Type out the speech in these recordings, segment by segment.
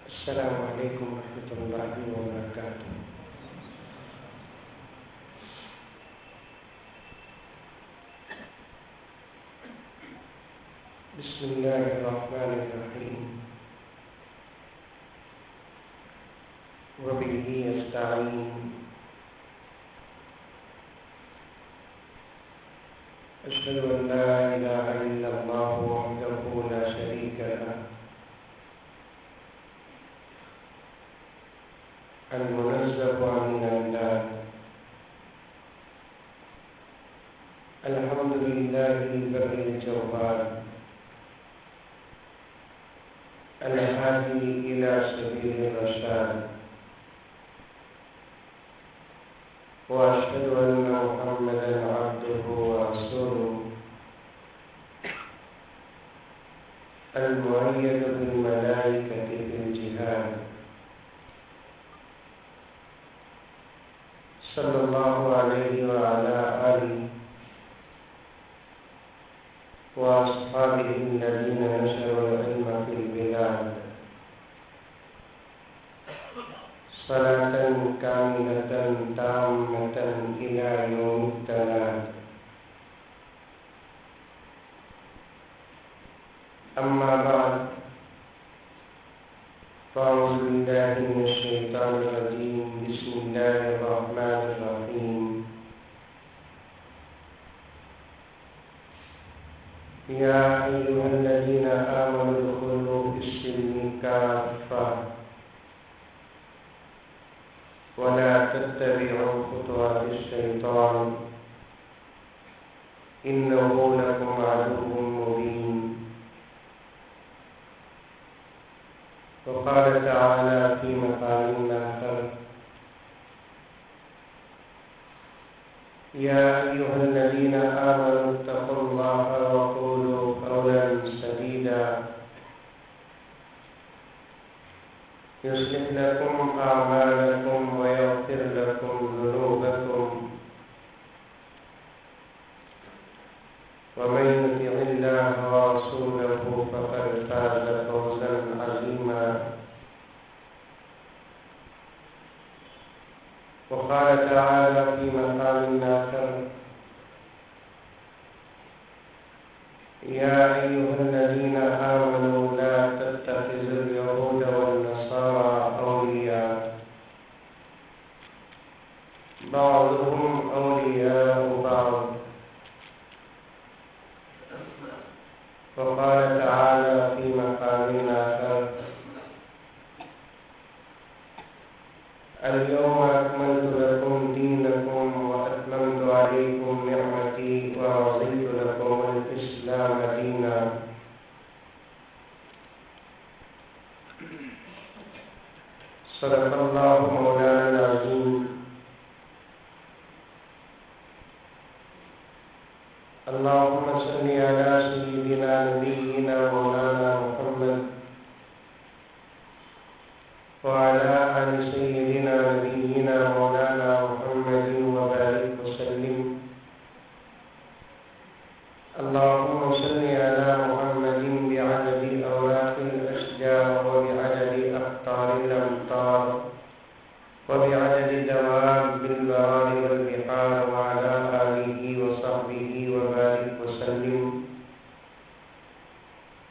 السلام علیکم ورحمۃ اللہ وبرکاتہ۔ بسم اللہ الرحمن الرحیم وبہ نستعین اشہد ان لا الہ الا اللہ وحدہ لا شریک لہ المنزه عن الأنداد الحمد لله البر الجواد الهادي إلى سبيل الرشاد وأشهد أن محمدا عبده ورسوله المؤيد بالملائكة في الجهاد صلی اللہ علیہ وعلى آلہ وأصحابہ الذین نشروا العلم فی البلاد صلاة کاملة تامة إلى یوم التناد۔ اما بعد فأعوذ بالله من الشيطان الرجيم بسم الله الرحمن الرحيم يا أيها الذين آمنوا ادخلوا في السلم كافة ولا تتبعوا خطوات الشيطان إنه لكم عدو مبين۔ وقال تعالى في مقام آخر يا أيها الذين آمنوا اتقوا الله وقولوا قولا سديدا يصلح لكم أعمالكم ويغفر لكم ذنوبكم ومن يطع الله ورسوله فقد فاز فوزا عظيما۔ وقال تعالى في مقام آخر يا أيها الذين آمنوا لا تتخذوا اليهود والنصارى أولياء بعضهم أولياء بعض۔ وقال تعالى في مقام آخر اليوم أكملت لكم دينكم وأتممت عليكم نعمتي ورضيت لكم الإسلام دينا۔ صدق الله مولانا العظيم۔ اللهم صل على سيدنا نبينا مولانا محمد وعلى آل سيدنا نبينا مولانا محمد وبارك وسلم۔ اللهم صل على محمد بعدد أوراق الأشجار وبعدد أقطار الأمطار وبعدد دواب البحار والبحار وعلى آله وصحبه وبارك وسلم۔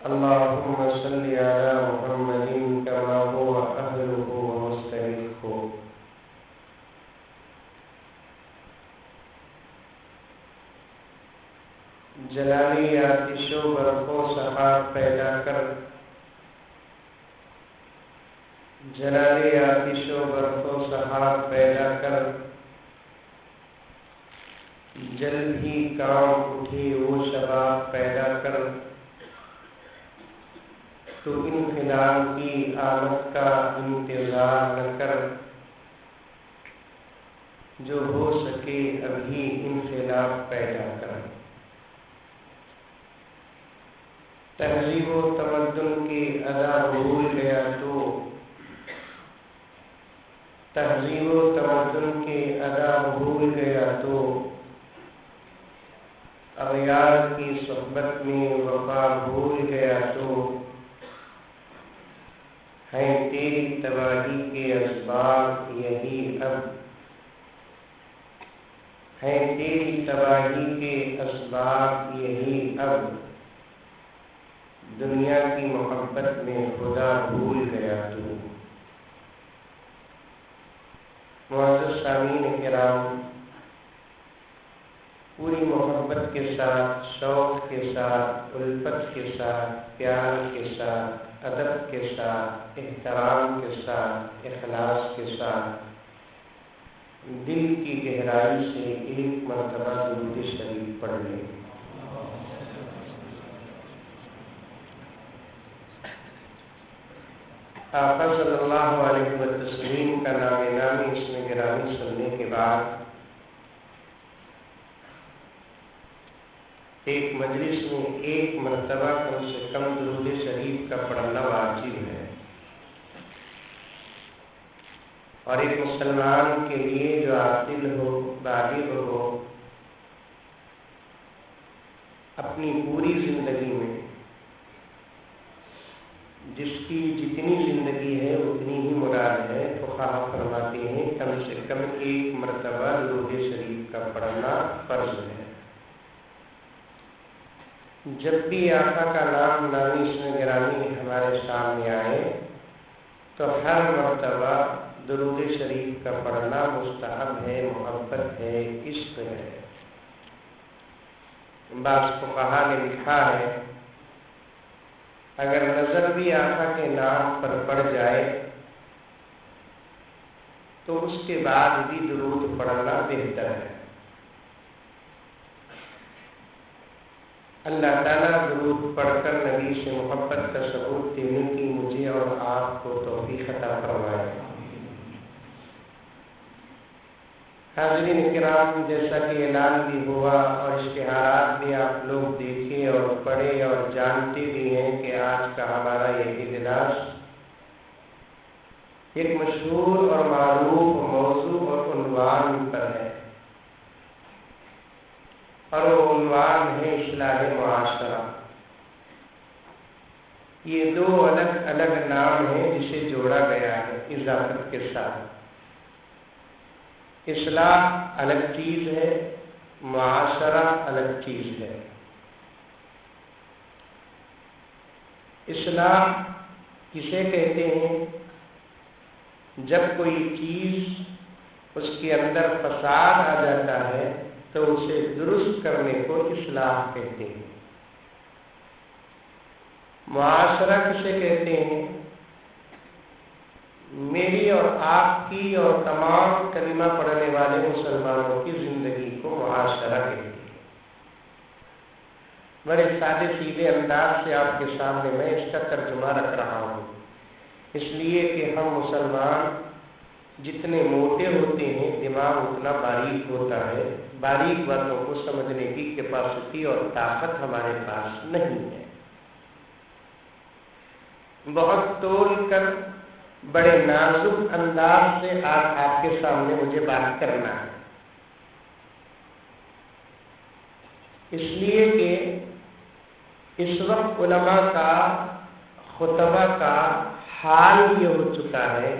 اللهم صل على محمد كما هو أهله ومستحقه۔ جلالی آتش و برق و سحاب پیدا کر، جلالی آتش و برق و سحاب پیدا کر، جلد ہی کام اٹھی وہ شباب پیدا کر، تو انقلاب کی آمد کا انتظار نہ کر، جو ہو سکے ابھی انقلاب پیدا کر۔ تہذیب و تمدن کی ادا بھول گیا تو، تہذیب و تمدن کی ادا بھول گیا تو، اغیار کی صحبت میں وفا بھول گیا تو، ہیں تیری تباہی کے اسباب یہی اب، ہیں تیری تباہی کے اسباب یہی اب، دنیا کی محبت میں خدا بھول گیا تو۔ معزز سامعین کرام، پوری محبت کے ساتھ، شوق کے ساتھ، الفت کے ساتھ، پیار کے ساتھ، ادب کے ساتھ، احترام کے ساتھ، اخلاص کے ساتھ، دل کی گہرائی سے ایک مرتبہ درود شریف پڑھ لیں۔ آقا صلی اللہ علیہ وسلم کا نام نامی اس میں گرامی سننے کے بعد ایک مجلس میں ایک مرتبہ کم سے کم درود شریف کا پڑھنا واجب ہے، اور ایک مسلمان کے لیے جو عاقل ہو، بالغ ہو، اپنی پوری زندگی میں جس کی جتنی زندگی ہے اتنی ہی مراد ہے، فقہا فرماتے ہیں کم سے کم ایک مرتبہ درود شریف کا پڑھنا فرض ہے۔ جب بھی آقا کا نام نامی اسم گرامی ہمارے سامنے آئے تو ہر مرتبہ درود شریف کا پڑھنا مستحب ہے، محبت ہے، عشق ہے۔ بعض فقہا نے لکھا ہے اگر نظر بھی آقا کے نام پر پڑ جائے تو اس کے بعد بھی درود پڑھنا بہتر ہے۔ اللہ تعالیٰ درود پڑھ کر نبی سے محبت کا ثبوت دینے کی مجھے اور آپ کو توفیق عطا فرمائے۔ حاضرین کرام، جیسا کہ اعلان بھی ہوا اور اشتہارات بھی آپ لوگ دیکھے اور پڑھے اور جانتے بھی ہیں کہ آج کا ہمارا یہ اجلاس ایک مشہور اور معروف موضوع اور عنوان پر ہے، اور وہ عنوان ہے اصلاح معاشرہ۔ یہ دو الگ الگ نام ہیں جسے جوڑا گیا ہے اضافت کے ساتھ۔ اصلاح الگ چیز ہے، معاشرہ الگ چیز ہے۔ اصلاح کسے کہتے ہیں؟ جب کوئی چیز اس کے اندر فساد آ جاتا ہے تو اسے درست کرنے کو اصلاح کہتے ہیں۔ معاشرہ کسے کہتے ہیں؟ میری اور آپ کی اور تمام کلمہ پڑھنے والے مسلمانوں کی زندگی کو معاشرہ کہتے ہیں۔ بڑے سادے سیدھے انداز سے آپ کے سامنے میں اس کا ترجمہ رکھ رہا ہوں، اس لیے کہ ہم مسلمان جتنے موٹے ہوتے ہیں دماغ اتنا باریک ہوتا ہے، باریک باتوں کو سمجھنے کی کیپیسٹی اور طاقت ہمارے پاس نہیں ہے۔ بہت تول کر بڑے نازک انداز سے آج آپ کے سامنے مجھے بات کرنا ہے، اس لیے کہ اس وقت علماء کا خطبہ کا حال یہ ہو چکا ہے،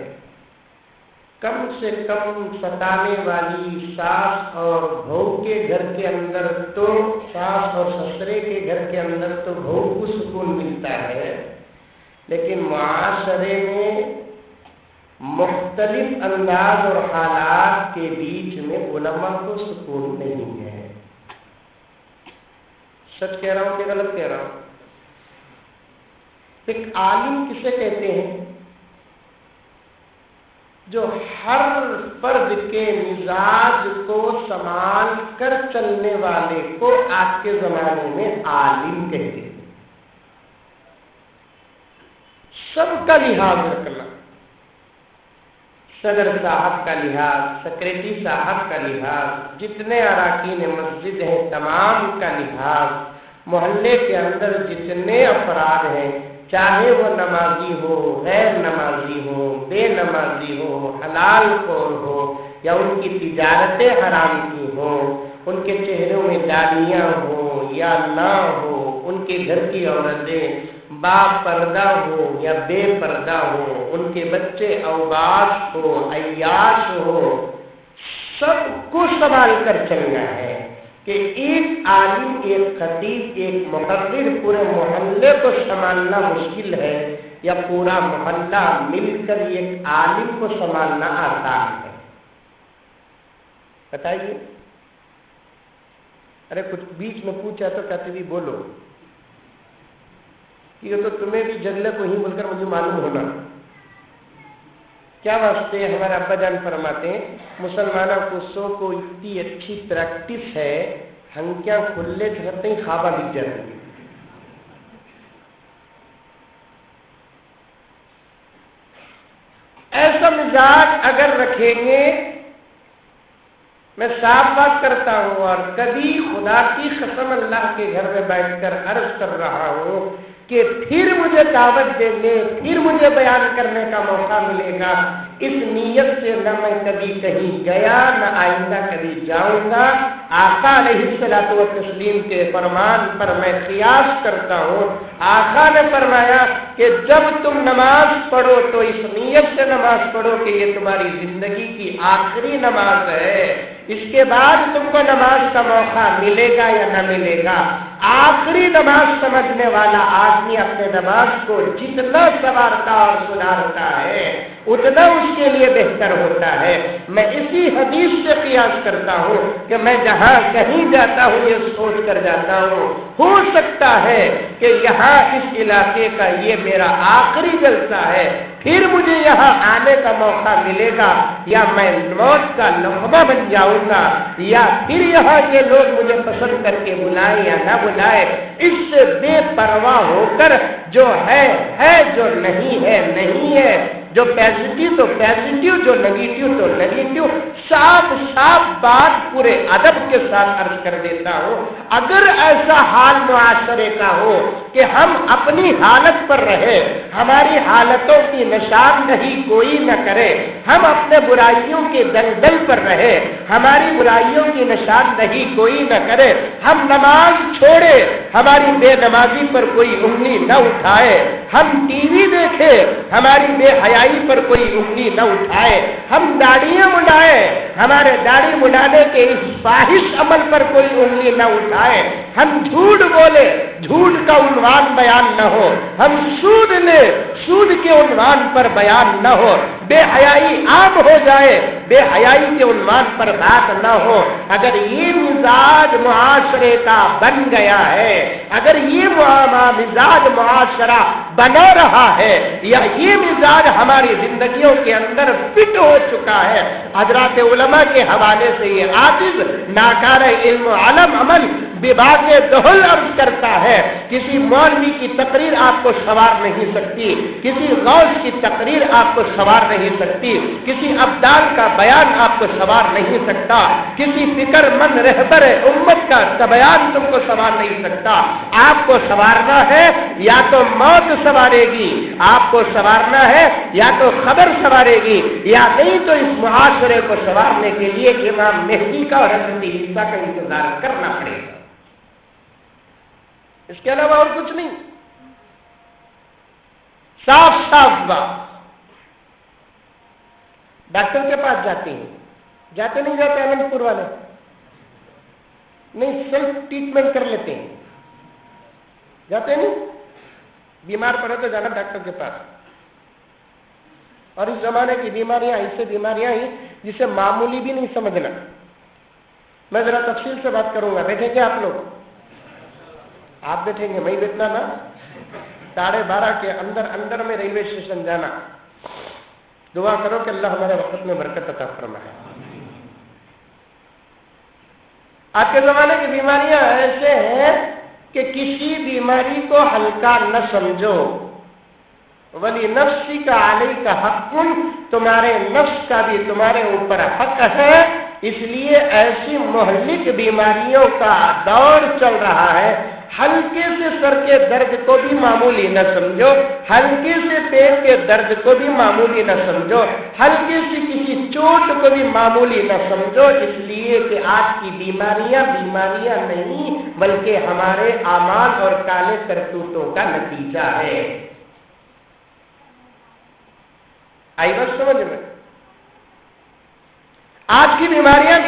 کم سے کم ستانے والی ساس اور بہو کے گھر کے اندر تو ساس اور سسرے کے گھر کے اندر تو بہو کو سکون ملتا ہے، لیکن معاشرے میں مختلف انداز اور حالات کے بیچ میں علماء کو سکون نہیں ہے۔ سچ کہہ رہا ہوں کہ غلط کہہ رہا ہوں؟ ایک عالم کسے کہتے ہیں؟ جو ہر فرد کے مزاج کو سنبھال کر چلنے والے کو آج کے زمانے میں عالم کہتے ہیں۔ سب کا لحاظ رکھنا، صدر صاحب کا لحاظ، سیکریٹری صاحب کا لحاظ، جتنے اراکین مسجد ہیں تمام کا لحاظ، محلے کے اندر جتنے افراد ہیں، چاہے وہ نمازی ہو، غیر نمازی ہو، بے نمازی ہو، حلال خور ہو یا ان کی تجارتیں حرام کی ہوں، ان کے چہروں میں داڑیاں ہوں یا نہ ہو، ان کے گھر کی عورتیں با پردہ ہو یا بے پردہ ہو، ان کے بچے اوباش ہو عیاش ہو، سب کو سنبھال کر چلنا ہے کہ ایک عالم، ایک خطیب، ایک مقرر پورے محلے کو سنبھالنا مشکل ہے یا پورا محلہ مل کر ایک عالم کو سنبھالنا آسان ہے؟ بتائیے۔ ارے کچھ بیچ میں پوچھا تو کہتے بھی بولو، یہ تو تمہیں بھی جگلے کو ہی بول کر مجھے معلوم ہونا کیا واسطے۔ ہمارے ابا جان فرماتے ہیں مسلمانوں کو سو کو اتنی اچھی پریکٹس ہے، ہنکیاں کھلے کرتے ہی خوابہ دکھ جاتی ہیں۔ ایسا مزاج اگر رکھیں گے، میں صاف بات کرتا ہوں اور کبھی خدا کی قسم اللہ کے گھر میں بیٹھ کر عرض کر رہا ہوں کہ پھر مجھے دعوت دیں گے، پھر مجھے بیان کرنے کا موقع ملے گا، اس نیت سے نہ میں کبھی کہیں گیا نہ آئندہ کبھی جاؤں گا۔ آقا علیہ الصلوۃ والتسلیم کے فرمان پر میں قیاس کرتا ہوں۔ آقا نے فرمایا کہ جب تم نماز پڑھو تو اس نیت سے نماز پڑھو کہ یہ تمہاری زندگی کی آخری نماز ہے، اس کے بعد تم کو نماز کا موقع ملے گا یا نہ ملے گا۔ آخری نماز سمجھنے والا آدمی اپنے نماز کو جتنا سنوارتا اور سدھارتا ہے اتنا اس کے لیے بہتر ہوتا ہے۔ میں اسی حدیث سے قیاس کرتا ہوں کہ میں جہاں کہیں جاتا ہوں یہ سوچ کر جاتا ہوں ہو سکتا ہے کہ یہاں اس علاقے کا یہ میرا آخری جلسہ ہے، پھر مجھے یہاں آنے کا موقع ملے گا یا میں موت کا لقمہ بن جاؤں گا، یا پھر یہاں کے لوگ مجھے پسند کر کے بلائیں یا نہ بلائے۔ اس سے بے پرواہ ہو کر جو ہے جو نہیں ہے نہیں ہے، جو پازیٹیو تو پازیٹیو، جو نیگیٹو تو نیگیٹو، صاف صاف بات پورے ادب کے ساتھ عرض کر دیتا ہوں۔ اگر ایسا حال معاشرے کا ہو کہ ہم اپنی حالت پر رہے، ہماری حالتوں کی نشاندہی کوئی نہ کرے، ہم اپنے برائیوں کے دلدل پر رہے، ہماری برائیوں کی نشاندہی کوئی نہ کرے، ہم نماز چھوڑے، ہماری بے نمازی پر کوئی انگلی نہ اٹھائے، ہم ٹی وی دیکھے، ہماری بے حیائی پر کوئی انگلی نہ اٹھائے، ہم داڑیاں منڈائے، ہمارے داڑھی منڈانے کے اس فاحش عمل پر کوئی انگلی نہ اٹھائے، ہم جھوٹ بولے، جھوٹ کا عنوان بیان نہ ہو، ہم سود لے، سود کے عنوان پر بیان نہ ہو، بے حیائی عام ہو جائے، بے حیائی کے عنوان پر بات نہ ہو۔ اگر یہ مزاج معاشرے کا بن گیا ہے، اگر یہ مزاج معاشرہ بنا رہا ہے یا یہ مزاج ہماری زندگیوں کے اندر فٹ ہو چکا ہے، حضرات علماء کے حوالے سے یہ عاجز ناکار علم و علم عمل بباغ دہل عرض کرتا ہے، کسی مولوی کی تقریر آپ کو سوار نہیں سکتی، کسی غوث کی تقریر آپ کو سوار نہیں سکتی، کسی ابدال کا بیان آپ کو سوار نہیں سکتا، کسی فکر مند رہبر امت کا بیان تم کو سوار نہیں سکتا۔ آپ کو سوارنا ہے یا تو موت سوارے گی، آپ کو سوارنا ہے یا تو خبر سوارے گی، یا نہیں تو اس معاشرے کو سوارنے کے لیے امام مہدی کا اور حضرت عیسیٰ کا انتظار کرنا پڑے گا، اس کے علاوہ اور کچھ نہیں۔ صاف صاف بات۔ ڈاکٹر کے پاس جاتے ہیں، جاتے نہیں جاتے اننت پور والے؟ نہیں، سیلف ٹریٹمنٹ کر لیتے ہیں، جاتے نہیں؟ بیمار پڑے تو جانا ڈاکٹر کے پاس۔ اور اس زمانے کی بیماریاں ایسے بیماریاں ہیں جسے معمولی بھی نہیں سمجھنا۔ میں ذرا تفصیل سے بات کروں گا، بیٹھیں گے آپ لوگ؟ آپ بیٹھیں گے، میں بیٹھنا نا۔ 12:30 کے اندر میں ریلوے اسٹیشن جانا۔ دعا کرو کہ اللہ ہمارے وقت میں برکت عطا فرمائے۔ آج کے زمانے کی بیماریاں ایسے ہیں کہ کسی بیماری کو ہلکا نہ سمجھو۔ ولی نفسی کا علی کا حق، تمہارے نفس کا بھی تمہارے اوپر حق ہے، اس لیے ایسی مہلک بیماریوں کا دور چل رہا ہے۔ ہلکے سے سر کے درد کو بھی معمولی نہ سمجھو، ہلکے سے پیٹ کے درد کو بھی معمولی نہ سمجھو، ہلکے سے کسی چوٹ کو بھی معمولی نہ سمجھو، اس لیے کہ آج کی بیماریاں نہیں بلکہ ہمارے اعمال اور کالے کرتوتوں کا نتیجہ ہے۔ آئی بات سمجھ میں؟ آج کی بیماریاں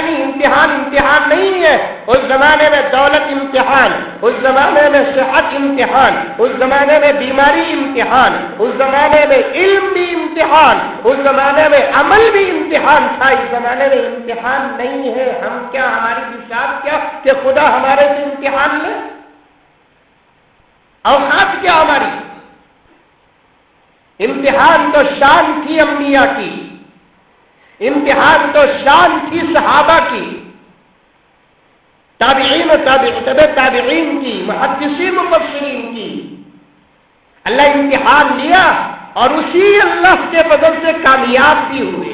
نہیں، امتحان نہیں ہے۔ اس زمانے میں دولت امتحان، اس زمانے میں صحت امتحان، اس زمانے میں بیماری امتحان، اس زمانے میں علم بھی امتحان، اس زمانے میں عمل بھی امتحان تھا۔ اس زمانے میں امتحان نہیں ہے۔ ہم کیا، ہماری بشارت کیا کہ خدا ہمارے سے امتحان لے؟ اوقات کیا ہماری؟ امتحان تو شان تھی انبیاء کی، امتحان تو شان تھی صحابہ کی، تابعین و تابعین کی، محدثین مفسرین کی۔ اللہ امتحان لیا اور اسی اللہ کے فضل سے کامیاب بھی ہوئے۔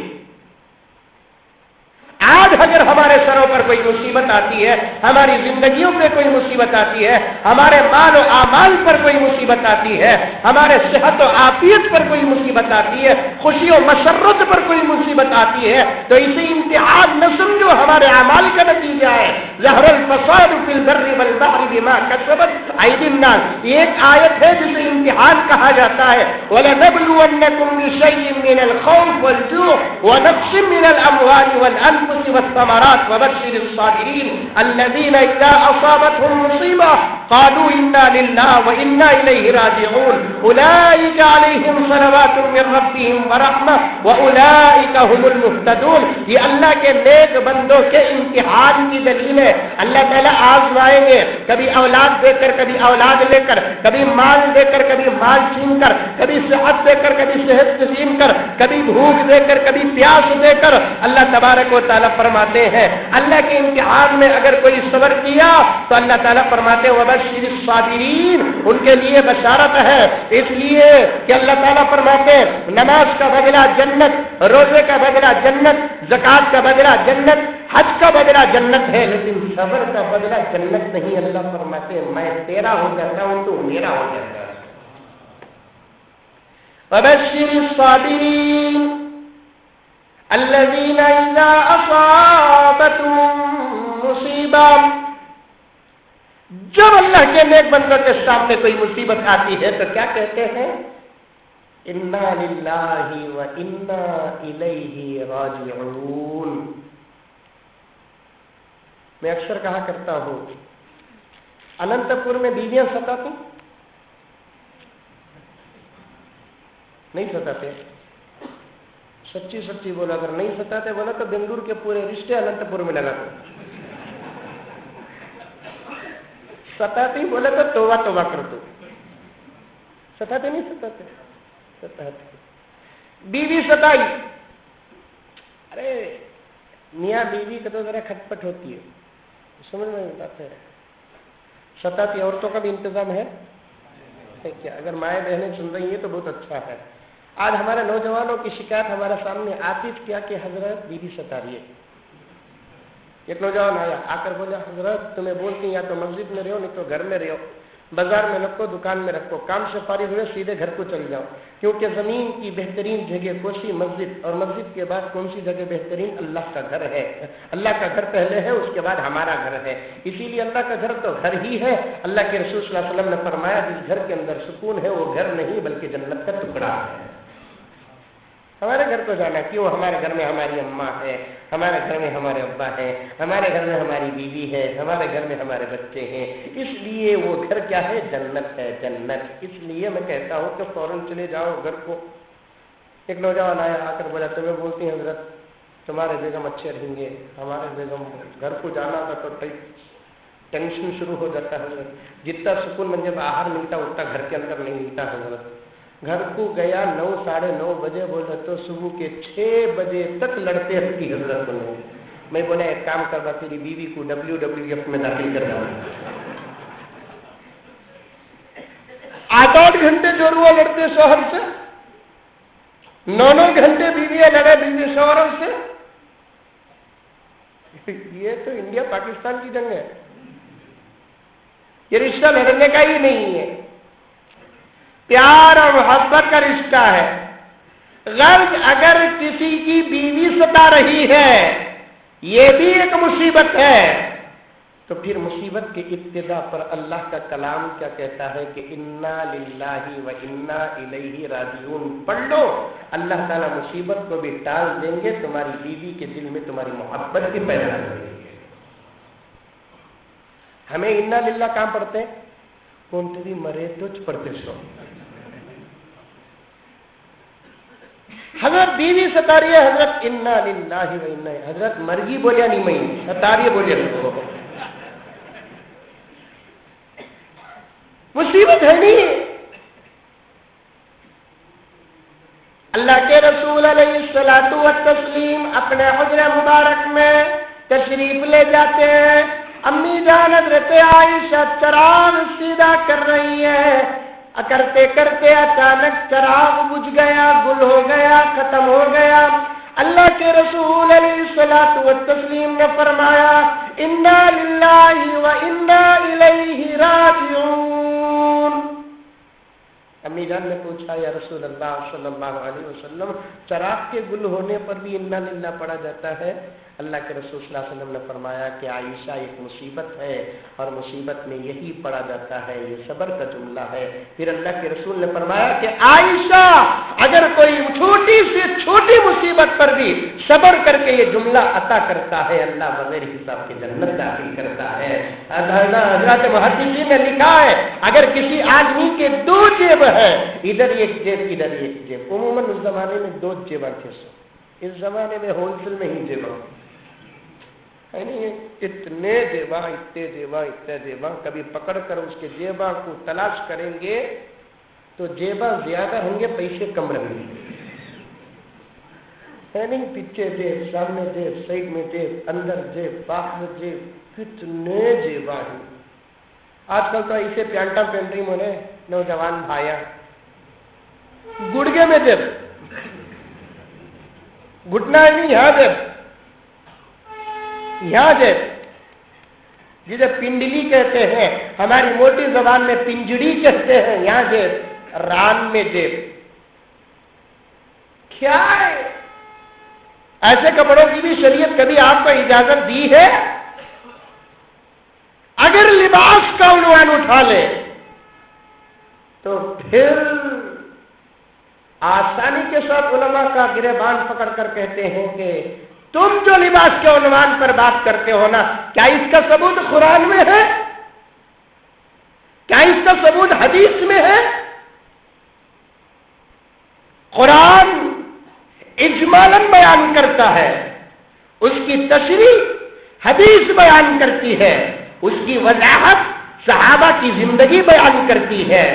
آج اگر ہمارے سروں پر کوئی مصیبت آتی ہے، ہماری زندگیوں پہ کوئی مصیبت آتی ہے، ہمارے مال و اعمال پر کوئی مصیبت آتی ہے، ہمارے صحت و عافیت پر کوئی مصیبت آتی ہے، خوشی و مسرت پر کوئی مصیبت آتی ہے، تو اسے امتحان نہ سمجھو، ہمارے اعمال کا نتیجہ ہے۔ ظہر الفساد فی البر والبحر بما کسبت ایدی الناس، یہ ایک آیت ہے جسے امتحان کہا جاتا ہے۔ وَلَنَبْلُوَنَّكُمْ بِشَيْءٍ مِّنَ الْخَوْفِ وَالْجُوعِ وَنَقْصٍ مِّنَ الْأَمْوَالِ وَالْأَنفُسِ والثمرات وبشر الصابرين الذين إذا أصابتهم مصيبة قالوا إنا لله وإنا إليه راجعون أولئك عليهم صلوات من ربهم ورحمة وأولئك هم المهتدون۔ یہ اللہ کے نیک بندوں کے امتحان کی دلیل ہے۔ اللہ تعالیٰ آزمائیں گے، کبھی اولاد دے کر، کبھی اولاد لے کر، کبھی مال دے کر، کبھی مال چھین کر، کبھی صحت دے کر، کبھی صحت چھین کر، کبھی بھوک دے کر، کبھی پیاس دے کر۔ اللہ تبارک و تعالیٰ فرماتے ہیں اللہ کے امتحان میں اگر کوئی صبر کیا تو اللہ تعالیٰ فرماتے ہیں وبشر الصابرین، ان کے لیے بشارت ہے۔ اس لیے کہ اللہ تعالیٰ فرماتے ہیں نماز کا بدلہ جنت، روزے کا بدلہ جنت، زکات کا بدلہ جنت، حج کا بدلہ جنت ہے، لیکن صبر کا بدلہ جنت نہیں۔ اللہ فرماتے ہیں میں تیرا ہو جاتا ہوں تو میرا ہو جاتا ہے۔ وبشر الصابرین الذين إذا أصابتهم مصیبہ، جب اللہ کے نیک بندوں کے سامنے کوئی مصیبت آتی ہے تو کیا کہتے ہیں؟ انا للہ وانا الیہ راجعون۔ میں اکثر کہا کرتا ہوں اننت پور میں بیویاں ستاتی نہیں ستاتے؟ سچی بولا، اگر نہیں ستاتے بولا تو بنگلور کے پورے رشتے اننت پور میں لگاتے۔ ستاتے بولا تو توبہ کر دو۔ ستاتے نہیں ستاتے بیوی ستائی، ارے میاں بیوی کا تو ذرا کھٹپٹ ہوتی ہے، سمجھ میں آتا ہے۔ ستاتی عورتوں کا بھی انتظام ہے کیا؟ اگر مائیں بہنیں سن رہی ہیں تو بہت اچھا ہے۔ آج ہمارے نوجوانوں کی شکایت ہمارے سامنے آتی کیا کہ حضرت بیوی ستا رہی ہے۔ ایک نوجوان آیا، آ کر بولا حضرت تمہیں بولتی یا تو مسجد میں رہو نہیں تو گھر میں رہو، بازار میں رکھو، دکان میں رکھو، کام سے فارغ ہوئے سیدھے گھر کو چل جاؤ، کیونکہ زمین کی بہترین جگہ کوسی مسجد، اور مسجد کے بعد کون سی جگہ بہترین؟ اللہ کا گھر ہے۔ اللہ کا گھر پہلے ہے، اس کے بعد ہمارا گھر ہے، اسی لیے اللہ کا گھر تو گھر ہی ہے۔ اللہ کے رسول صلی اللہ علیہ وسلم نے فرمایا جس گھر کے اندر سکون ہے وہ گھر نہیں بلکہ جنت کا ٹکڑا ہے۔ ہمارے گھر کو جانا کیوں؟ ہمارے گھر میں ہماری اماں ہے، ہمارے گھر میں ہمارے ابا ہے، ہمارے گھر میں ہماری بیوی ہے، ہمارے گھر میں ہمارے بچے ہیں، اس لیے وہ گھر کیا ہے؟ جنت ہے، جنت۔ اس لیے میں کہتا ہوں کہ فوراً چلے جاؤ گھر کو۔ ایک نوجوان آیا، آ کر بولا تمہیں بولتی ہیں حضرت تمہارے بیگم اچھے رہیں گے، ہمارے بیگم گھر کو جانا تھا تو ٹینشن شروع ہو جاتا ہے حضرت، جتنا سکون مجھے باہر ملتا اتنا گھر کے اندر نہیں ملتا حضرت۔ گھر کو گیا 9 ساڑھے 9 بجے، بولا تو صبح کے 6 بجے تک لڑتے رہتی حضرت نے۔ میں بولا ایک کام کروا تیری بیوی کو WWF میں داخل کر رہا ہوں۔ 8 گھنٹے جوروا لڑتے شوہر سے، 9 گھنٹے بیویاں لڑے بیوی شوہروں سے۔ یہ تو انڈیا پاکستان کی جنگ ہے، یہ رشتہ لڑنے کا ہی نہیں ہے، پیار اور محبت کا رشتہ ہے۔ غرض اگر کسی کی بیوی ستا رہی ہے یہ بھی ایک مصیبت ہے، تو پھر مصیبت کی ابتدا پر اللہ کا کلام کیا کہتا ہے کہ انا للہ و انا الیہ راجعون پڑھ لو، اللہ تعالیٰ مصیبت کو بھی ٹال دیں گے، تمہاری بیوی کے دل میں تمہاری محبت بھی پیدا کر دیں گے۔ ہمیں انا للہ کہاں پڑھتے ہیں؟ کون تیری مرے تجھ پڑھتے سو۔ حضرت بیوی ستا رہی ہے، حضرت انا للہ و انا، حضرت مرگی بولیا نہیں، میں ستا رہی ہے بولیا نہیں، مصیبت ہے نہیں۔ اللہ کے رسول علیہ الصلوۃ والتسلیم اپنے حجرہ مبارک میں تشریف لے جاتے ہیں، امی جان حضرت عائشہ چراغ سیدھا کر رہی ہے، کرتے کرتے اچانک چراغ بجھ گیا، گل ہو گیا، ختم ہو گیا۔ اللہ کے رسول علیہ الصلوۃ والتسلیم نے فرمایا انا للہ و انا الیہ راجعون۔ امی جان نے پوچھا یا رسول اللہ صلی اللہ علیہ وسلم چراغ کے گل ہونے پر بھی انا للہ پڑھا جاتا ہے؟ اللہ کے رسول صلی اللہ علیہ وسلم نے فرمایا کہ عائشہ ایک مصیبت ہے اور مصیبت میں یہی پڑھا جاتا ہے، یہ صبر کا جملہ ہے۔ پھر اللہ کے رسول نے فرمایا کہ عائشہ اگر کوئی چھوٹی سے چھوٹی مصیبت پر بھی صبر کر کے یہ جملہ عطا کرتا ہے، اللہ بغیر حساب کے جنت داخل کرتا ہے۔ حضرات محدثین نے لکھا ہے اگر کسی آدمی کے دو جیب ہیں، ادھر ایک جیب ادھر ایک جیب، عموماً اس زمانے میں دو جیباں تھے، اس زمانے میں ہول سیل میں ہی جیباں، اتنے جیباں اتنے جیباں اتنے جیباں، کبھی پکڑ کر اس کے جیباں کو تلاش کریں گے تو جیباں زیادہ ہوں گے، پیسے کم رہیں گے، ہے نہیں؟ پیچھے جیب، سامنے جیب، سائڈ میں جیب، اندر جیب، باہر جیب، کتنے جیباں ہیں۔ آج کل تو اسے پینٹا پہن رہی مجھے نوجوان بھائیاں، گڑگے میں جیب، گھٹنا نہیں یہاں جیب، یہاں جیب، جسے پنڈلی کہتے ہیں، ہماری موٹی زبان میں پنجڑی کہتے ہیں، یہاں جیب، ران میں جیب۔ کیا ہے؟ ایسے کپڑوں کی بھی شریعت کبھی آپ کو اجازت دی ہے؟ اگر لباس کا عنوان اٹھا لے تو پھر آسانی کے ساتھ علماء کا گریبان پکڑ کر کہتے ہیں کہ تم جو لباس کے عنوان پر بات کرتے ہو نا، کیا اس کا ثبوت قرآن میں ہے؟ کیا اس کا ثبوت حدیث میں ہے؟ قرآن اجمالاً بیان کرتا ہے، اس کی تشریح حدیث بیان کرتی ہے، اس کی وضاحت صحابہ کی زندگی بیان کرتی ہے۔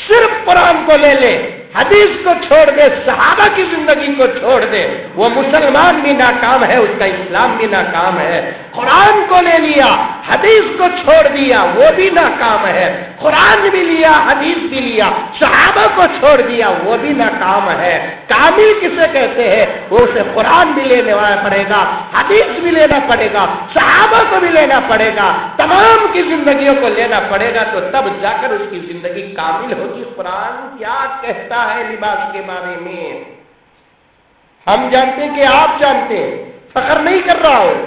صرف قرآن کو لے لے، حدیث کو چھوڑ دے، صحابہ کی زندگی کو چھوڑ دے، وہ مسلمان بھی ناکام ہے، اس کا اسلام بھی ناکام ہے۔ قرآن کو لے لیا، حدیث کو چھوڑ دیا، وہ بھی ناکام ہے۔ قرآن بھی لیا، حدیث بھی لیا، صحابہ کو چھوڑ دیا، وہ بھی ناکام ہے۔ کامل کسے کہتے ہیں؟ وہ اسے قرآن بھی لینا پڑے گا، حدیث بھی لینا پڑے گا، صحابہ کو بھی لینا پڑے گا، تمام کی زندگیوں کو لینا پڑے گا، تو تب جا کر اس کی زندگی کامل ہوگی۔ قرآن کیا کہتا ہے لباس کے بارے میں؟ ہم جانتے کہ آپ جانتے، فخر نہیں کر رہا ہوں،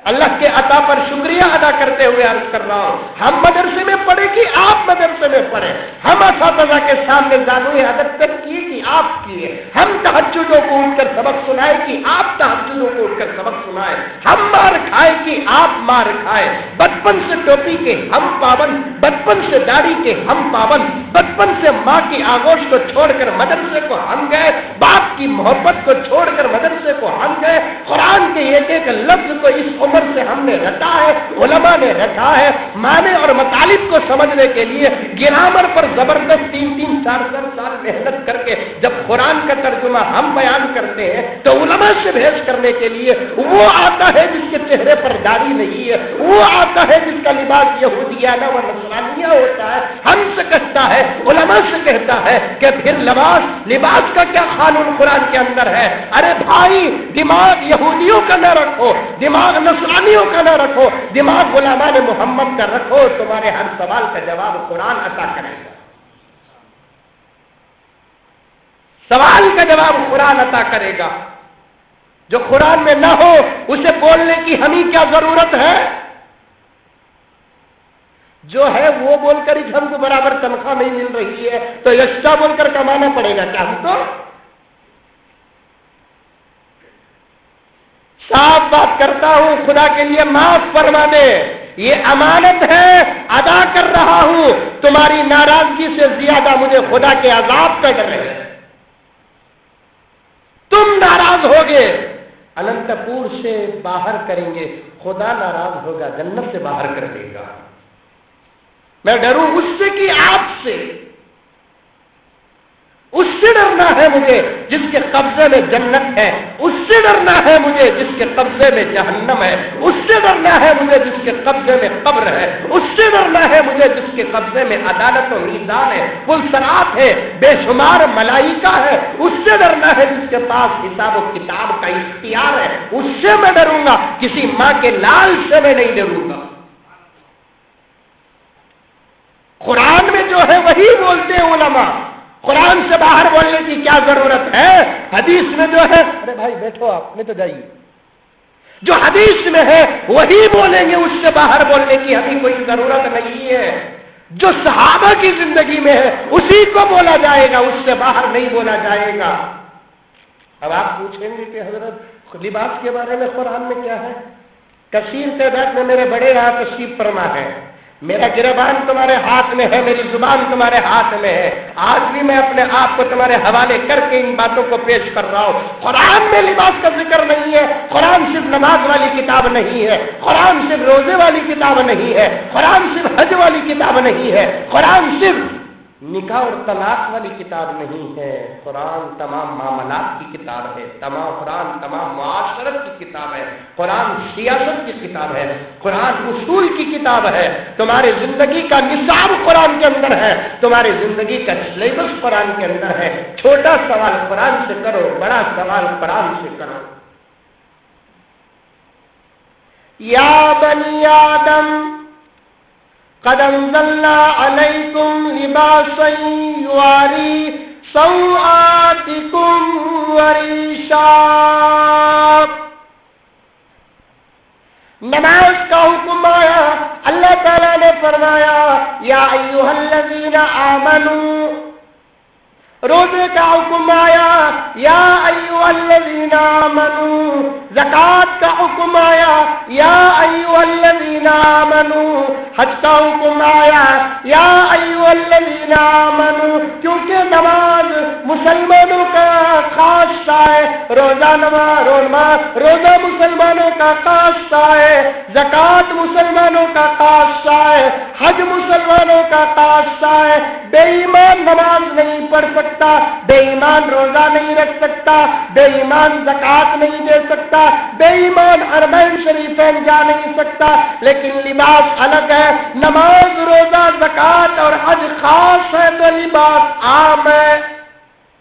اللہ کے عطا پر شکریہ ادا کرتے ہوئے عرض کر رہا ہوں، ہم مدرسے میں پڑھے کہ آپ مدرسے میں پڑھے، ہم اساتذہ کے سامنے زانوئے ادب تک کیے کہ آپ کیے، ہم تہجدوں کو اٹھ کر سبق سنائے کہ آپ تہجدوں کو اٹھ کر سبق سنائے، ہم مار کھائے کہ آپ مار کھائے، بچپن سے ٹوپی کے ہم پابند، بچپن سے داڑھی کے ہم پابند، بچپن سے ماں کی آغوش کو چھوڑ کر مدرسے کو ہم گئے، باپ کی محبت کو چھوڑ کر مدرسے کو ہم گئے، قرآن کے ایک ایک لفظ کو اس عمر سے ہم نے رٹا ہے، علماء نے رٹا ہے، معنی اور مطالب کو سمجھنے کے لیے گرامر پر زبردست 3-3 4 سال محنت کر کے جب قرآن کا ترجمہ ترجمہ ہم بیان کرتے ہیں تو علماء سے بحث کرنے کے لیے وہ آتا ہے جس کے چہرے پر داڑھی نہیں ہے، وہ آتا ہے جس کا لباس یہودیانہ و نصرانیہ ہوتا ہے، ہم سے کہتا ہے، علماء سے کہتا ہے کہ پھر لباس کا کیا قانون قرآن کے اندر ہے؟ ارے بھائی، دماغ یہودیوں کا نہ رکھو، دماغ نصرانیوں کا نہ رکھو، دماغ غلامان محمد کا رکھو، تمہارے ہر سوال کا جواب قرآن عطا کرے گا۔ سوال کا جواب قرآن عطا کرے گا۔ جو قرآن میں نہ ہو اسے بولنے کی ہمیں کیا ضرورت ہے؟ جو ہے وہ بول کر ہی ہم کو برابر تنخواہ نہیں مل رہی ہے تو ایکسٹرا بول کر کمانا پڑے گا کیا ہم کو؟ صاف بات کرتا ہوں، خدا کے لیے معاف فرما دے، یہ امانت ہے، ادا کر رہا ہوں، تمہاری ناراضگی سے زیادہ مجھے خدا کے عذاب کا ڈر ہے۔ تم ناراض ہوگے، اننت پور سے باہر کریں گے، خدا ناراض ہوگا، جنت سے باہر کر دے گا۔ میں ڈروں اس سے کہ آپ سے، اس سے ڈرنا ہے مجھے جس کے قبضے میں جنت ہے، اس سے ڈرنا ہے مجھے جس کے قبضے میں جہنم ہے، اس سے ڈرنا ہے مجھے جس کے قبضے میں قبر ہے، اس سے ڈرنا ہے مجھے جس کے قبضے میں عدالت و میزان ہے، پلسرات ہے، بے شمار ملائکہ ہے، اس سے ڈرنا ہے جس کے پاس حساب و کتاب کا اختیار ہے، اس سے میں ڈروں گا، کسی ماں کے لال سے میں نہیں ڈروں گا۔ قرآن میں جو ہے وہی بولتے ہیں علماء، قرآن سے باہر بولنے کی کیا ضرورت ہے؟ حدیث میں جو ہے، ارے بھائی بیٹھو آپ نہیں تو جائیے، جو حدیث میں ہے وہی بولیں گے، اس سے باہر بولنے کی ہمیں کوئی ضرورت نہیں ہے۔ جو صحابہ کی زندگی میں ہے اسی کو بولا جائے گا، اس سے باہر نہیں بولا جائے گا۔ اب آپ پوچھیں گے کہ حضرت لباس کے بارے میں قرآن میں کیا ہے؟ کثیر تعداد میں میرے بڑے یہاں تشریف فرما ہے، میرا گریبان تمہارے ہاتھ میں ہے، میری زبان تمہارے ہاتھ میں ہے، آج بھی میں اپنے آپ کو تمہارے حوالے کر کے ان باتوں کو پیش کر رہا ہوں۔ قرآن میں لباس کا ذکر نہیں ہے، قرآن صرف نماز والی کتاب نہیں ہے، قرآن صرف روزے والی کتاب نہیں ہے، قرآن صرف حج والی کتاب نہیں ہے، قرآن صرف نکاح اور طلاق والی کتاب نہیں ہے، قرآن تمام معاملات کی کتاب ہے، قرآن تمام معاشرت کی کتاب ہے، قرآن سیاست کی کتاب ہے، قرآن اصول کی کتاب ہے، تمہاری زندگی کا نصاب قرآن کے اندر ہے، تمہاری زندگی کا سلیبس قرآن کے اندر ہے۔ چھوٹا سوال قرآن سے کرو، بڑا سوال قرآن سے کرو۔ یا بنی آدم قد انزلنا علیکم لباسا یواری سوآتکم وریشا۔ نماز کا حکم آیا، اللہ تعالیٰ نے فرمایا یا ایھا الذین آمنوا، روزے کا حکم آیا یا ایھا الذین آمنوا، زکوٰۃ کا حکم آیا یا ایھا الذین آمنوا، حج کا حکم آیا یا ایھا الذین آمنوا، کیونکہ نماز مسلمانوں کا خاص ہے، روزہ مسلمانوں کا خاص ہے، زکوٰۃ مسلمانوں کا خاص ہے، حج مسلمانوں کا خاص ہے۔ بے ایمان نماز نہیں پڑھ سکتا، بے ایمان روزہ نہیں رکھ سکتا، بے ایمان زکوٰۃ نہیں دے سکتا، بے ایمان حرمین شریفین جا نہیں سکتا، لیکن لباس الگ ہے۔ نماز، روزہ، زکوٰۃ اور حج خاص ہے تو لباس عام ہے۔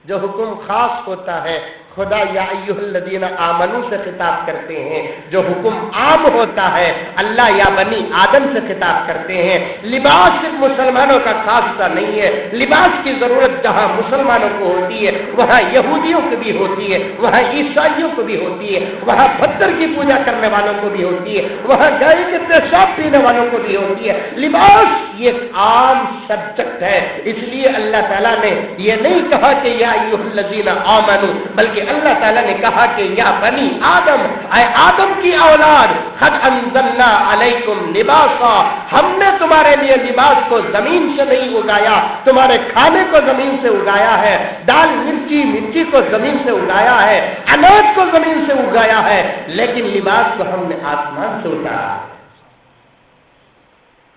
جو حکم خاص ہوتا ہے خدا یا ایھا الذین آمنوا سے خطاب کرتے ہیں، جو حکم عام ہوتا ہے اللہ یا بنی آدم سے خطاب کرتے ہیں۔ لباس صرف مسلمانوں کا خاصہ نہیں ہے، لباس کی ضرورت جہاں مسلمانوں کو ہوتی ہے وہاں یہودیوں کو بھی ہوتی ہے، وہاں عیسائیوں کو بھی ہوتی ہے، وہاں پتھر کی پوجا کرنے والوں کو بھی ہوتی ہے، وہاں گائے کے پیشاب پینے والوں کو بھی ہوتی ہے۔ لباس یہ عام سبجیکٹ ہے، اس لیے اللہ تعالیٰ نے یہ نہیں کہا کہ یا ایھا الذین آمنوا، بلکہ اللہ تعالیٰ نے کہا کہ یا بنی آدم، اے آدم کی اولاد، قد انزلنا علیکم لباسا، ہم نے تمہارے لیے لباس کو زمین سے نہیں اگایا، تمہارے کھانے کو زمین سے اگایا ہے، دال مرچی کو زمین سے اگایا ہے، اناج کو زمین سے اگایا ہے، لیکن لباس کو ہم نے آسمان سے اتارا۔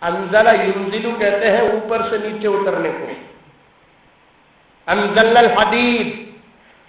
انزل ینزل کہتے ہیں اوپر سے نیچے اترنے کو۔ انزل الحدید،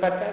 50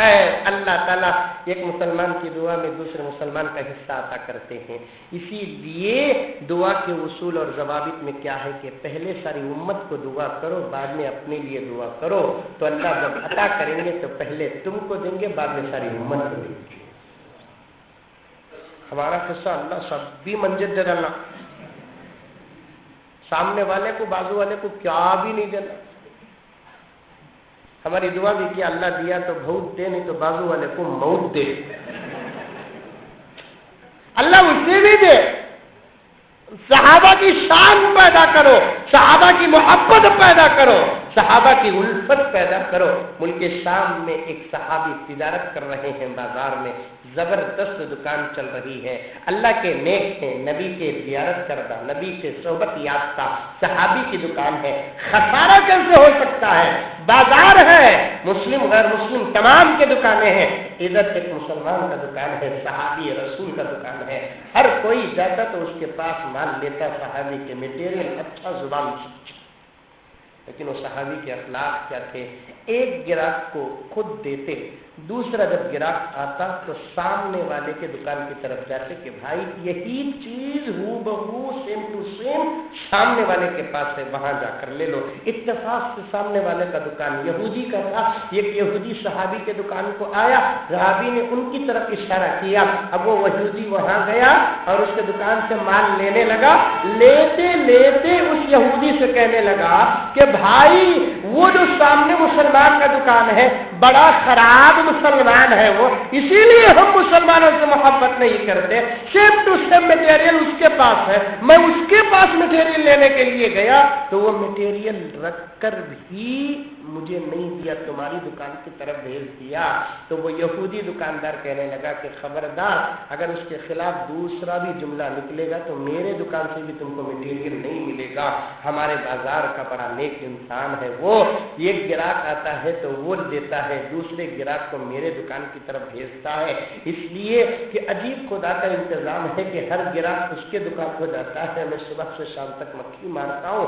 خیر اللہ تعالیٰ ایک مسلمان کی دعا میں دوسرے مسلمان کا حصہ عطا کرتے ہیں. اسی لیے دعا کے اصول اور ضوابط میں کیا ہے کہ پہلے ساری امت کو دعا کرو، بعد میں اپنے لیے دعا کرو. تو اللہ جب عطا کریں گے تو پہلے تم کو دیں گے، بعد میں ساری امت کو دیں گے. ہمارا حصہ اللہ سب بھی منجد دے ڈالنا، سامنے والے کو بازو والے کو کیا بھی نہیں دینا. ہماری دعا بھی کہ اللہ دیا تو بہت دے، نہیں تو بازو والے کو موت دے. اللہ اسے بھی دے. صحابہ کی شان پیدا کرو، صحابہ کی محبت پیدا کرو، صحابہ کی الفت پیدا کرو. ملک شام میں ایک صحابی تجارت کر رہے ہیں، بازار میں زبردست دکان چل رہی ہے. اللہ کے نیک ہیں، نبی کے زیارت کردہ، نبی سے صحبت یافتہ صحابی کی دکان ہے. خسارہ کیسے ہو سکتا ہے؟ بازار ہے، مسلم غیر مسلم تمام کے دکانیں ہیں، ادھر ایک مسلمان کا دکان ہے، صحابی رسول کا دکان ہے. ہر کوئی جاتا تو اس کے پاس مال لیتا صحابی کے، میٹیریل اچھا، زبان، لیکن وہ صحابی کے اخلاق کیا تھے؟ ایک گراہک کو خود دیتے، دوسرا جب گراہک آتا تو سامنے والے کے دکان کی طرف جاتے کہ بھائی یہی چیز ہو بہو سیم ٹو سیم سامنے والے کے پاس ہے، وہاں جا کر لے لو. اتفاق سے سامنے والے کا دکان یہودی کا تھا. ایک یہودی صحابی کے دکان کو آیا، صحابی نے ان کی طرف اشارہ کیا. اب وہ یہودی وہاں گیا اور اس کے دکان سے مال لینے لگا. لیتے لیتے اس یہودی سے کہنے لگا کہ بھائی وہ جو سامنے مسلمان کا دکان ہے بڑا خراب مسلمان ہے، وہ اسی لیے ہم مسلمانوں سے محبت نہیں کرتے. سیم ٹو سیم مٹیریل اس کے پاس ہے، میں اس کے پاس مٹیریل لینے کے لیے گیا تو وہ مٹیریل رکھ کر بھی مجھے نہیں دیا، تمہاری دکان کی طرف بھیج دیا. تو وہ یہودی دکاندار کہنے لگا کہ خبردار، اگر اس کے خلاف دوسرا بھی جملہ نکلے گا تو میرے دکان سے بھی تم کو مٹیریل نہیں ملے گا. ہمارے بازار کا بڑا نیک انسان ہے وہ. ایک گراہک آتا ہے تو وہ دیتا ہے، دوسرے گراہک کو میرے دکان کی طرف بھیجتا ہے. اس لیے کہ عجیب خدا کا انتظام ہے کہ ہر گراہک اس کے دکان کو جاتا ہے. میں صبح سے شام تک مکھی مارتا ہوں،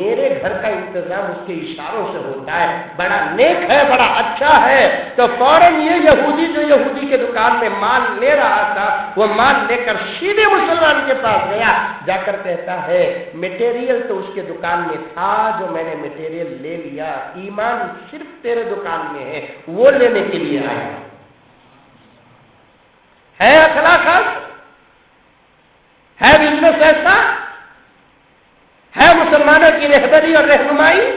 میرے گھر کا انتظام اس کے اشاروں سے ہوتا ہے. بڑا نیک ہے، بڑا اچھا ہے. تو فوراً یہ یہودی جو یہودی کے دکان میں مال لے رہا تھا وہ مال لے کر سیدھے مسلمان کے پاس گیا، جا کر کہتا ہے میٹیریل تو اس کے دکان میں تھا جو میں نے میٹیریل لے لیا، ایمان صرف تیرے دکان میں ہے، وہ لینے کے لیے آیا. ہے اخلاق ہے بزنس ایسا ہے، مسلمانوں کی رہبری اور رہنمائی.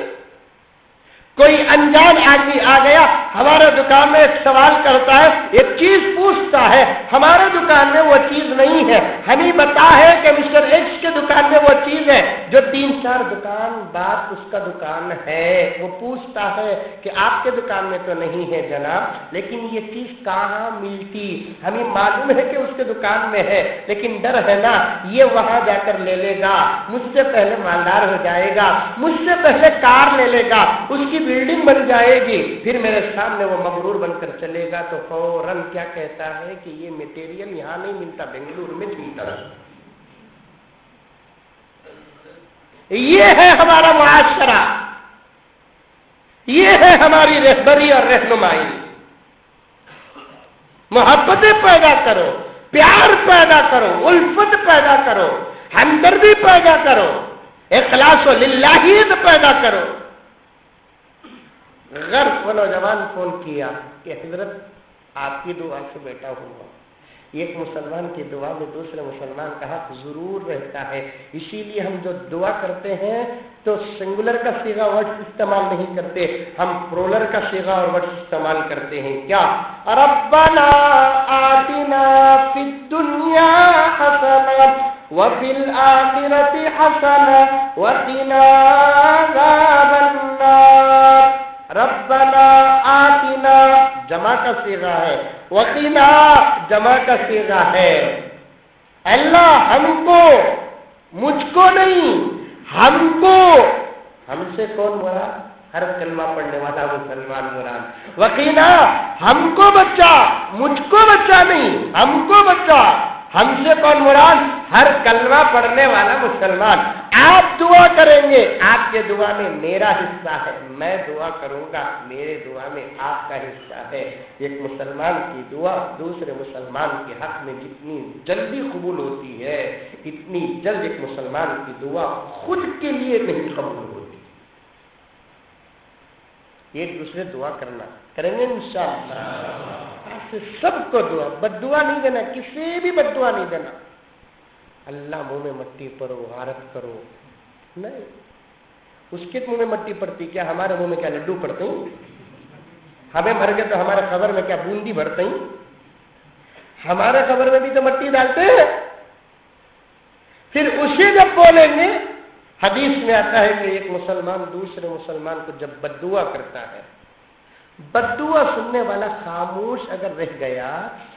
کوئی انجان آدمی آ گیا ہمارے دکان میں ایک سوال کرتا ہے، ایک چیز پوچھتا ہے، ہمارے دکان میں وہ چیز نہیں ہے، ہمیں بتا ہے کہ مسٹر ایکس کے دکان میں وہ چیز ہے جو 3-4 دکان بعد اس کا دکان ہے. وہ پوچھتا ہے کہ آپ کے دکان میں تو نہیں ہے جناب، لیکن یہ چیز کہاں ملتی؟ ہمیں معلوم ہے کہ اس کے دکان میں ہے، لیکن ڈر ہے نا یہ وہاں جا کر لے لے گا، مجھ سے پہلے مالدار ہو جائے گا، مجھ سے پہلے کار لے لے گا، اس کی بلڈنگ بن جائے گی، پھر میرے سامنے وہ مغرور بن کر چلے گا. تو فوراً کیا کہتا ہے کہ یہ میٹیریل یہاں نہیں ملتا، بنگلور میں ملتا. یہ ہے ہمارا معاشرہ، یہ ہے ہماری رہبری اور رہنمائی. محبتیں پیدا کرو، پیار پیدا کرو، الفت پیدا کرو، ہمدردی پیدا کرو، اخلاص للہیت پیدا کرو. غرب نوجوان فون کیا کہ حضرت آپ کی دعا سے بیٹا ہوا. ایک مسلمان کی دعا میں دوسرے مسلمان کا حق ضرور رہتا ہے. اسی لیے ہم جو دعا کرتے ہیں تو سنگولر کا صیغہ ورڈ استعمال نہیں کرتے، ہم پرولر کا صیغہ اور ورڈ استعمال کرتے ہیں. کیا؟ ربنا آتنا فی الدنیا حسنہ وفی الآخرۃ حسنہ وقنا عذاب النار. ربنا آتنا جمع کا صیغہ ہے، وقنا جمع کا صیغہ ہے. اللہ ہم کو، مجھ کو نہیں، ہم کو، ہم سے کون مراد؟ ہر کلمہ پڑھنے والا مسلمان مراد. وقنا ہم کو بچا، مجھ کو بچا نہیں، ہم کو بچا. ہم سے کون مراد؟ ہر کلمہ پڑھنے والا مسلمان آپ دعا کریں گے، آپ کے دعا میں میرا حصہ ہے، میں دعا کروں گا میرے دعا میں آپ کا حصہ ہے۔ ایک مسلمان کی دعا دوسرے مسلمان کے حق میں جتنی جلدی قبول ہوتی ہے، اتنی جلد ایک مسلمان کی دعا خود کے لیے نہیں قبول ہوتی۔ ایک دوسرے دعا کریں گے انشاءاللہ، سب کو دعا، بد دعا نہیں دینا، کسی بھی بد دعا نہیں دینا۔ اللہ منہ میں مٹی پڑو، غارت کرو، نہیں، اس کے منہ میں مٹی پڑتی، کیا ہمارے منہ میں کیا لڈو پڑتے ہیں؟ ہمیں مر گئے تو ہمارے قبر میں کیا بوندی بھرتے ہیں؟ ہمارے قبر میں بھی تو مٹی ڈالتے ہیں۔ پھر اسے جب بولیں گے، حدیث میں آتا ہے کہ ایک مسلمان دوسرے مسلمان کو جب بد دعا کرتا ہے، بد دعا سننے والا خاموش اگر رہ گیا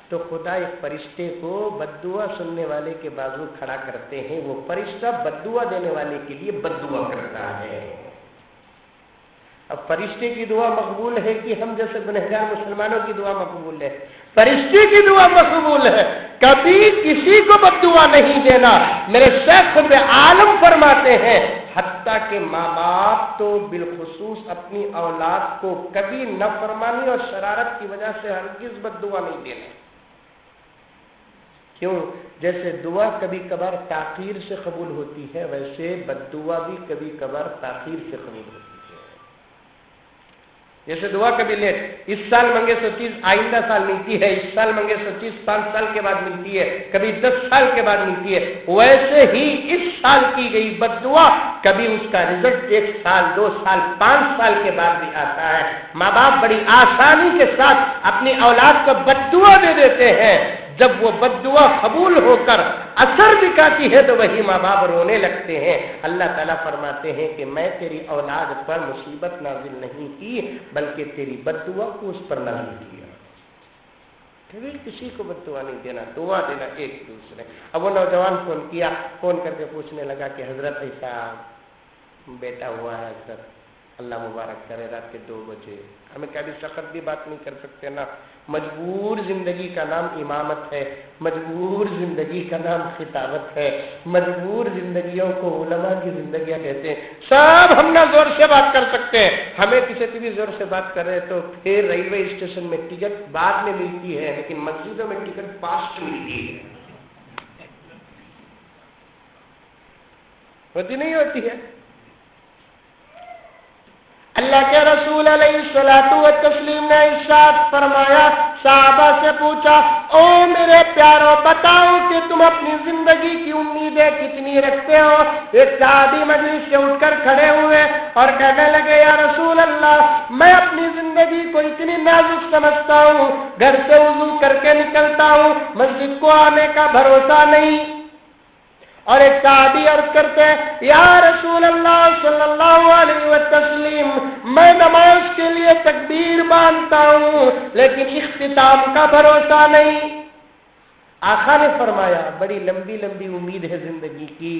تو خدا ایک فرشتے کو بد دعا سننے والے کے بازو کھڑا کرتے ہیں، وہ فرشتہ بد دعا دینے والے کے لیے بد دعا کرتا ہے۔ اب فرشتے کی دعا مقبول ہے کہ ہم جیسے گنہگار مسلمانوں کی دعا مقبول ہے؟ فرشتے کی دعا مقبول ہے، کبھی کسی کو بد دعا نہیں دینا۔ میرے شیخ خود عالم فرماتے ہیں حتیٰ کہ ماں باپ تو بالخصوص اپنی اولاد کو کبھی نافرمانی اور شرارت کی وجہ سے ہرگز بد دعا نہیں دینا۔ کیوں؟ جیسے دعا کبھی کبھار تاخیر سے قبول ہوتی ہے، ویسے بد دعا بھی کبھی کبھار تاخیر سے قبول ہوتی ہے۔ جیسے دعا کبھی لیٹ، اس سال منگے سو چیز آئندہ سال ملتی ہے، اس سال منگے سو چیز 5 سال کے بعد ملتی ہے، کبھی 10 سال کے بعد ملتی ہے، ویسے ہی اس سال کی گئی بد دعا کبھی اس کا رزلٹ 1 سال 2 سال 5 سال کے بعد بھی آتا ہے۔ ماں باپ بڑی آسانی کے ساتھ اپنی اولاد کو بد دعا دے دیتے ہیں، جب وہ بد دعا قبول ہو کر اثر دکھاتی ہے تو وہی ماں باپ رونے لگتے ہیں۔ اللہ تعالیٰ فرماتے ہیں کہ میں تیری اولاد پر مصیبت نازل نہیں کی بلکہ تیری بد دعا کو اس پر نازل کیا۔ کبھی کسی کو بد دعا نہیں دینا، دعا دینا ایک دوسرے۔ اب وہ نوجوان فون کر کے پوچھنے لگا کہ حضرت ایسا بیٹا ہوا ہے حضرت، اللہ مبارک کرے، رات کے 2 بجے، ہمیں کبھی سخت بھی بات نہیں کر سکتے نا۔ مجبور زندگی کا نام امامت ہے، مجبور زندگی کا نام خطابت ہے، مجبور زندگیوں کو علماء کی زندگیاں کہتے ہیں۔ سب ہم نہ زور سے بات کر سکتے ہیں، ہمیں کسی سے بھی زور سے بات کر رہے تو پھر ریلوے اسٹیشن میں ٹکٹ بعد میں ملتی ہے، لیکن مسجدوں میں ٹکٹ فاسٹ ملتی ہے، ہوتی نہیں ہوتی ہے؟ اللہ کے رسول علیہ الصلوۃ والتسلیم نے ارشاد فرمایا، صحابہ سے پوچھا، او میرے پیارو بتاؤ کہ تم اپنی زندگی کی امیدیں کتنی رکھتے ہو؟ ایک صحابی مجلس سے اٹھ کر کھڑے ہوئے اور کہنے لگے، یا رسول اللہ، میں اپنی زندگی کو اتنی نازک سمجھتا ہوں، گھر سے وضو کر کے نکلتا ہوں، مسجد کو آنے کا بھروسہ نہیں۔ اور ایک صحابی عرض کرتے ہیں، یا رسول اللہ صلی اللہ علیہ وسلم، میں نماز کے لیے تکبیر باندھتا ہوں لیکن اختتام کا بھروسہ نہیں۔ آقا نے فرمایا، بڑی لمبی لمبی امید ہے زندگی کی،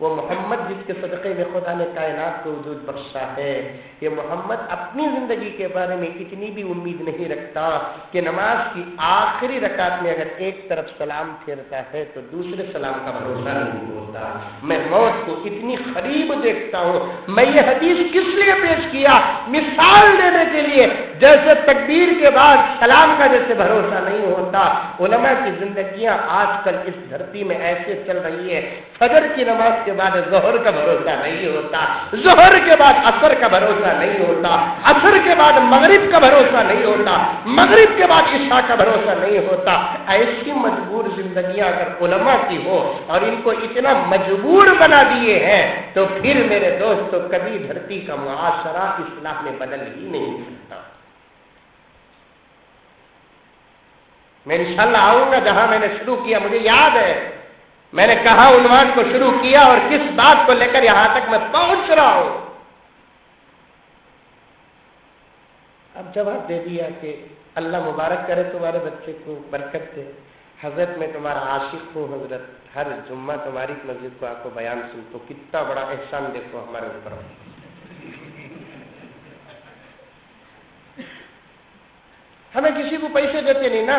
وہ محمد جس کے صدقے میں خدا نے کائنات کو وجود بخشا ہے، یہ محمد اپنی زندگی کے بارے میں اتنی بھی امید نہیں رکھتا کہ نماز کی آخری رکعت میں اگر ایک طرف سلام پھیرتا ہے تو دوسرے سلام کا بھروسہ نہیں ہوتا۔ میں موت کو اتنی قریب دیکھتا ہوں۔ میں یہ حدیث کس لیے پیش کیا؟ مثال دینے کے لیے، جیسے تکبیر کے بعد سلام کا جیسے بھروسہ نہیں ہوتا، علماء کی زندگیاں آج کل اس دھرتی میں ایسے چل رہی ہے، فجر کی نماز کے بعد ظہر کا بھروسہ نہیں ہوتا، ظہر کے بعد عصر کا بھروسہ نہیں ہوتا، عصر کے بعد مغرب کا بھروسہ نہیں ہوتا، مغرب کے بعد عشاء کا بھروسہ نہیں ہوتا۔ ایسی مجبور زندگیاں اگر علماء کی ہو اور ان کو اتنا مجبور بنا دیے ہیں تو پھر میرے دوستو کبھی دھرتی کا معاشرہ اصلاح میں بدل ہی نہیں سکتا۔ میں انشاءاللہ آؤں گا جہاں میں نے شروع کیا، مجھے یاد ہے میں نے کہاں عنوان کو شروع کیا اور کس بات کو لے کر یہاں تک میں پہنچ رہا ہوں۔ اب جواب دے دیا کہ اللہ مبارک کرے تمہارے بچے کو، برکت دے، حضرت میں تمہارا عاشق ہوں، حضرت ہر جمعہ تمہاری مسجد کو آپ کو بیان سنتا ہوں، کتنا بڑا احسان دیکھو ہمارے اوپر۔ ہمیں کسی کو پیسے دیتے نہیں نا،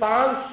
5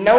9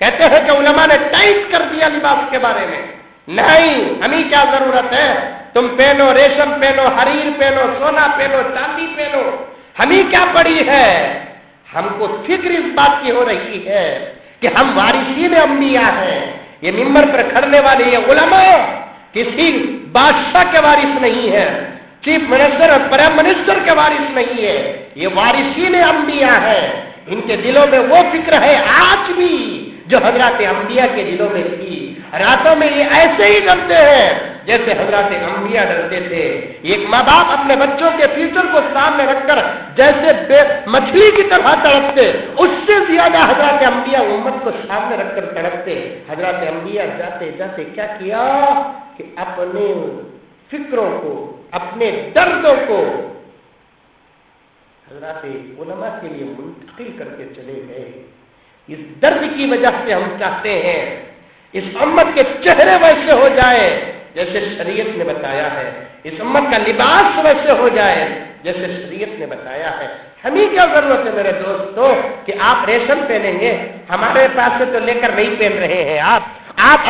کہتے ہیں کہ علماء نے ٹائٹ کر دیا لباس کے بارے میں، نہیں ہمیں کیا ضرورت ہے، تم پہنو ریشم پہنو، حریر پہنو، سونا پہنو، چاندی پہنو، ہمیں کیا پڑی ہے۔ ہم کو فکر اس بات کی ہو رہی ہے کہ ہم وارثین انبیاء ہیں، یہ ممبر پر کھڑنے والے یہ علماء کسی بادشاہ کے وارث نہیں ہے، چیف منسٹر اور پرائم منسٹر کے وارث نہیں ہے، یہ وارثین انبیاء ہیں۔ ان کے دلوں میں وہ فکر ہے آج بھی جو حضرات انبیاء کے دلوں میں تھی۔ راتوں میں یہ ایسے ہی ڈرتے ہیں جیسے حضرات انبیاء ڈرتے تھے۔ ایک ماں باپ اپنے بچوں کے فیوچر کو سامنے رکھ کر جیسے مچھلی کی طرح تڑپتے، اس سے زیادہ حضرات انبیاء امت کو سامنے رکھ کر تڑپتے۔ حضرات انبیاء جاتے جاتے کیا کیا کہ اپنے فکروں کو، اپنے دردوں کو حضرات علماء کے لیے منتقل کر کے چلے گئے۔ اس درد کی وجہ سے ہم چاہتے ہیں اس امت کے چہرے ویسے ہو جائے جیسے شریعت نے بتایا ہے، اس امت کا لباس ویسے ہو جائے جیسے شریعت نے بتایا ہے۔ ہمیں کیا ضرورت ہے میرے دوستوں کہ آپ ریشم پہنیں گے، ہمارے پاس سے تو لے کر نہیں پہن رہے ہیں آپ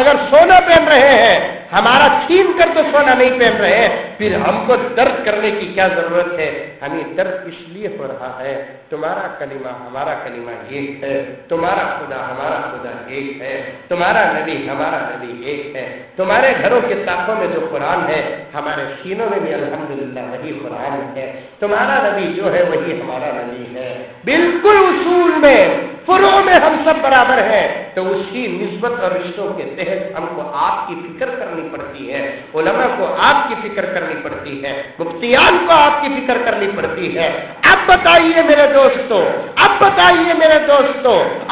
اگر سونا پہن رہے ہیں، ہمارا چھین کر تو سونا نہیں پہن رہے ہیں، پھر ہم کو درد کرنے کی کیا ضرورت ہے؟ ہمیں درد اس لیے ہو رہا ہے تمہارا کلمہ ہمارا کلمہ ایک ہے، تمہارا خدا ہمارا خدا ایک ہے، تمہارا نبی ہمارا نبی ایک ہے، تمہارے گھروں کے طاقوں میں جو قرآن ہے ہمارے سینوں میں بھی الحمدللہ وہی قرآن ہے، تمہارا نبی جو ہے وہی ہمارا نبی ہے۔ بالکل اصول میں، فروع میں ہم سب برابر ہیں، تو اسی نسبت اور رشتوں کے تحت ہم کو آپ کی فکر کرنی پڑتی ہے، علماء کو آپ کی فکر کرنی پڑتی ہے، مفتیان کو آپ کی فکر کرنی پڑتی ہے۔ اب بتائیے میرے دوستوں،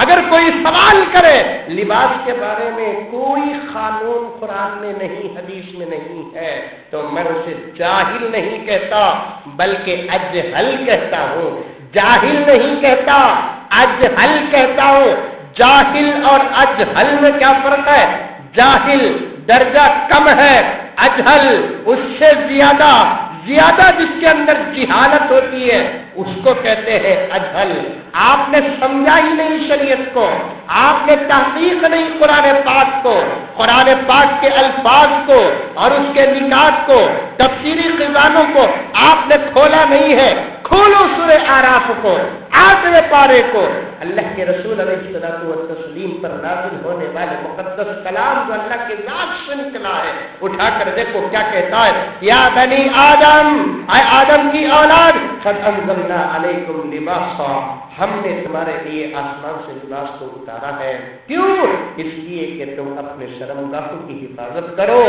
اگر کوئی سوال کرے لباس کے بارے میں، کوئی قانون قرآن میں نہیں، حدیث میں نہیں ہے، تو میں اسے جاہل نہیں کہتا بلکہ اجہل کہتا ہوں، جاہل نہیں کہتا، اجہل کہتا ہوں۔ جاہل اور اجہل میں کیا فرق ہے؟ جاہل درجہ کم ہے، اجہل اس سے زیادہ جس کے اندر جہالت ہوتی ہے اس کو کہتے ہیں اجہل۔ آپ نے سمجھا ہی نہیں شریعت کو، آپ نے تحقیق نہیں قرآن پاک کو، قرآن پاک کے الفاظ کو اور اس کے نکات کو، تفسیری خزانوں کو آپ نے کھولا نہیں ہے۔ کھولو سورہ اعراف کو، 8ویں پارے کو، اللہ کے رسول علیہ الصلوۃ والتسلیم پر نازل ہونے والے مقدس کلام جو اللہ کے ذات سے نکلا ہے، اٹھا کر دیکھو کیا کہتا ہے، یا بنی آدم، اے آدم کی اولاد، قد انزلنا علیکم لباسا، ہم نے تمہارے لیے آسمان سے لباس کو اتارا ہے۔ کیوں؟ اس لیے کہ تم اپنے شرمگاہوں کی حفاظت کرو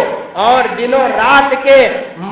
اور دنوں رات کے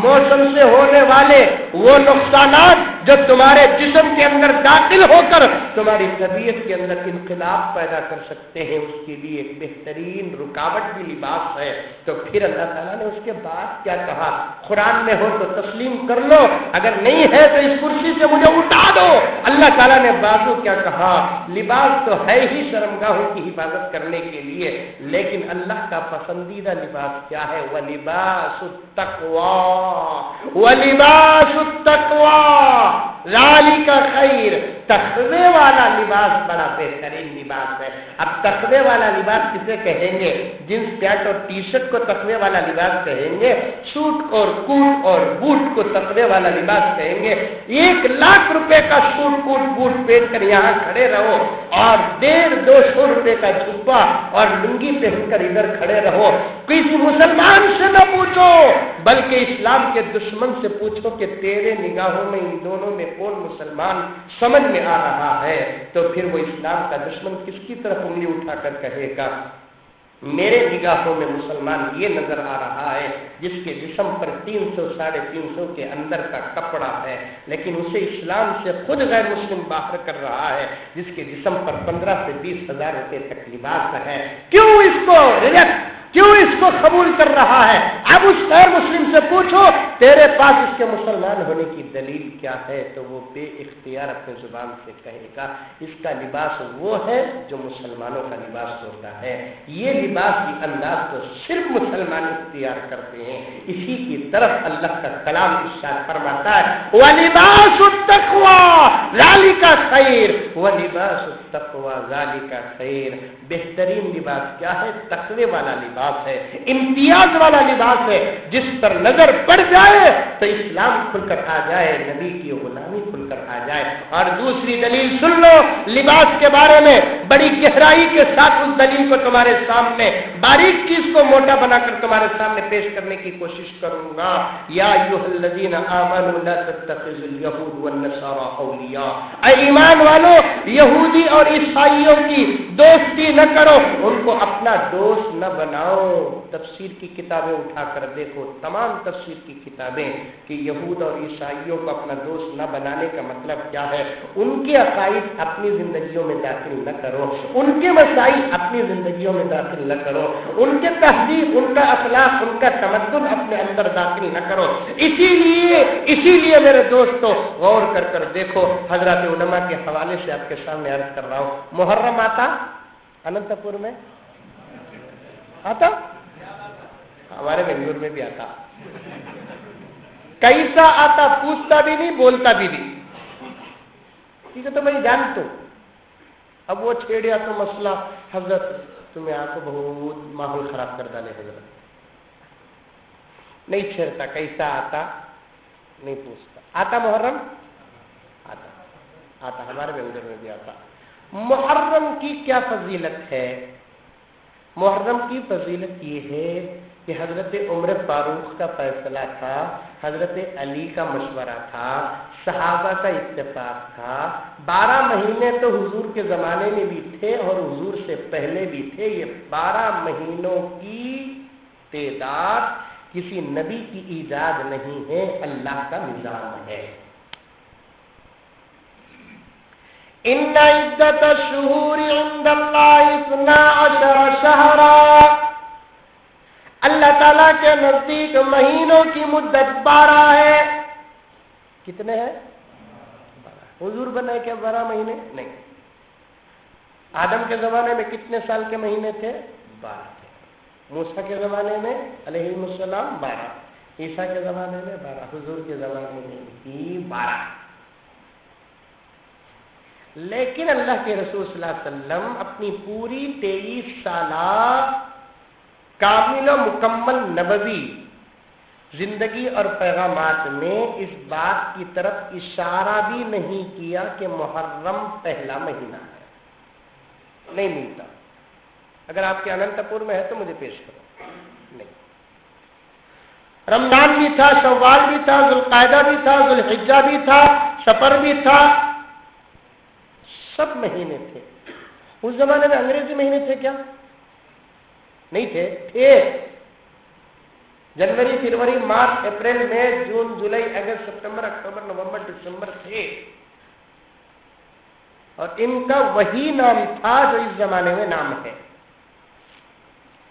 موسم سے ہونے والے وہ نقصانات جو تمہارے جسم کے اندر داخل ہو کر تمہاری طبیعت کے اندر انقلاب پیدا کر سکتے ہیں، اس کے لیے ایک بہترین رکاوٹ بھی لباس ہے۔ تو پھر اللہ تعالیٰ نے اس کے بعد کیا کہا؟ قرآن میں ہو تو تسلیم کر لو، اگر نہیں ہے تو اس کرسی سے مجھے اٹھا دو۔ اللہ تعالیٰ نے بازو کیا کہا؟ لباس تو ہے ہی شرمگاہوں کی حفاظت کرنے کے لیے، لیکن اللہ کا پسندیدہ لباس کیا ہے؟ وَلِبَاسُ التَّقْوَىٰ، وَلِبَاسُ التَّقْوَىٰ ذَلِكَ خَيْرٌ، تقوی والا لباس بڑا بہترین لباس ہے۔ اب تقوی والا لباس کسے کہیں گے؟ جنس پینٹ اور ٹی شرٹ کو تقوی والا لباس کہیں گے، سوٹ اور کوٹ اور بوٹ کو تقوی والا لباس کہیں گے۔ 1,00,000 روپے کا سوٹ کوٹ بوٹ پہن کر یہاں کھڑے رہو اور 150-200 روپے کا جھبا اور لنگی پہن کر ادھر کھڑے رہو، کسی مسلمان سے نہ پوچھو بلکہ اسلام کے دشمن سے پوچھو کہ تیرے نگاہوں میں ان دونوں میں کون مسلمان سمجھ میں آ رہا ہے، تو پھر وہ اسلام کا دشمن کس کی طرف انگلی اٹھا کر کہے گا میرے نگاہوں میں مسلمان یہ نظر آ رہا ہے جس کے جسم پر 300-350 کے اندر کا کپڑا ہے، لیکن اسے اسلام سے خود غیر مسلم باہر کر رہا ہے، جس کے جسم پر 15 سے 20 ہزار روپے تک لباس ہے۔ کیوں اس کو ریجیکٹ کیوں اس کو قبول کر رہا ہے؟ اب اس غیر مسلم سے پوچھو تیرے پاس اس کے مسلمان ہونے کی دلیل کیا ہے، تو وہ بے اختیار اپنے زبان سے کہے گا اس کا لباس وہ ہے جو مسلمانوں کا لباس ہوتا ہے، یہ لباس کی انداز تو صرف مسلمان اختیار کرتے ہیں۔ اسی کی طرف اللہ کا کلام ارشاد فرماتا ہے وَلِبَاسُ التَّقْوَىٰ ذَلِكَ خَيْرٌ وَلِبَاسُ التَّقْوَىٰ ذَلِكَ خَيْرٌ، بہترین لباس کیا ہے؟ تقوی والا لباس ہے، امتیاز والا لباس ہے، جس پر نظر پڑ جائے تو اسلام کھل کر آ جائے، نبی کی غلامی کھل کر آ جائے۔ اور دوسری دلیل سن لو لباس کے بارے میں، بڑی گہرائی کے ساتھ اس دلیل کو تمہارے سامنے باریک چیز کو موٹا بنا کر تمہارے سامنے پیش کرنے کی کوشش کروں گا۔ یا ایھا الذین آمنوا لا تتخذوا اليهود والنصارى اولیاء، اے ایمان والو یہودی اور عیسائیوں کی دوستی نہ کرو، ان کو اپنا دوست نہ بناؤ۔ تفسیر کی کتابیں اٹھا کر دیکھو، تمام تفسیر کی کتابیں کہ یہود اور عیسائیوں کو اپنا دوست نہ بنانے کا مطلب کیا ہے، ان کے عقائد اپنی زندگیوں میں داخل نہ کرو، ان کے مسائل اپنی زندگیوں میں داخل نہ کرو، ان کے تہذیب، ان کا اخلاق، ان کا تمدن اپنے اندر داخل نہ کرو۔ اسی لیے میرے دوستو غور کر دیکھو، حضرات علماء کے حوالے سے آپ کے سامنے عرض کر رہا ہوں، محرم آتا اننت پور میں آتا، ہمارے بنگلور میں بھی آتا، کیسا آتا، پوچھتا بھی نہیں بولتا بھی نہیں، ٹھیک ہے تو میں جانتا ہوں۔ اب وہ چھیڑیا تو مسئلہ حضرت تمہیں آپ کو بہت ماحول خراب کر ڈالے، حضرت نہیں چھیڑتا، کیسا آتا نہیں پوچھتا، آتا محرم آتا ہمارے بنگلور میں بھی آتا۔ محرم کی کیا فضیلت ہے؟ محرم کی فضیلت یہ ہے کہ حضرت عمر فاروق کا فیصلہ تھا، حضرت علی کا مشورہ تھا، صحابہ کا اتفاق تھا، 12 مہینے تو حضور کے زمانے میں بھی تھے اور حضور سے پہلے بھی تھے، یہ 12 مہینوں کی تعداد کسی نبی کی ایجاد نہیں ہے، اللہ کا نظام ہے۔ ان عدت الشہور عند اللہ 12 شہرا، اللہ تعالیٰ کے نزدیک مہینوں کی مدت 12 ہے۔ کتنے ہیں؟ 12۔ حضور بنائے کیا 12 مہینے؟ نہیں۔ آدم کے زمانے میں کتنے سال کے مہینے تھے؟ 12 تھے۔ موسیٰ کے زمانے میں علیہ السلام 12، عیسیٰ کے زمانے میں 12، حضور کے زمانے میں بھی 12۔ لیکن اللہ کے رسول صلی اللہ علیہ وسلم اپنی پوری 23 سالہ کامل و مکمل نبوی زندگی اور پیغامات میں اس بات کی طرف اشارہ بھی نہیں کیا کہ محرم پہلا مہینہ ہے، نہیں ملتا۔ اگر آپ کے اننت پور میں ہے تو مجھے پیش کرو، نہیں۔ رمضان بھی تھا، شوال بھی تھا، ذوالقعدہ بھی تھا، ذوالحجہ بھی تھا، سفر بھی تھا، سب مہینے تھے۔ اس زمانے میں انگریزی مہینے تھے کیا؟ نہیں تھے، تھے۔ جنوری، فروری، مارچ، اپریل، مئی، جون، جولائی، اگست، سپتمبر، اکتوبر، نومبر، دسمبر تھے، اور ان کا وہی نام تھا جو اس زمانے میں نام ہے۔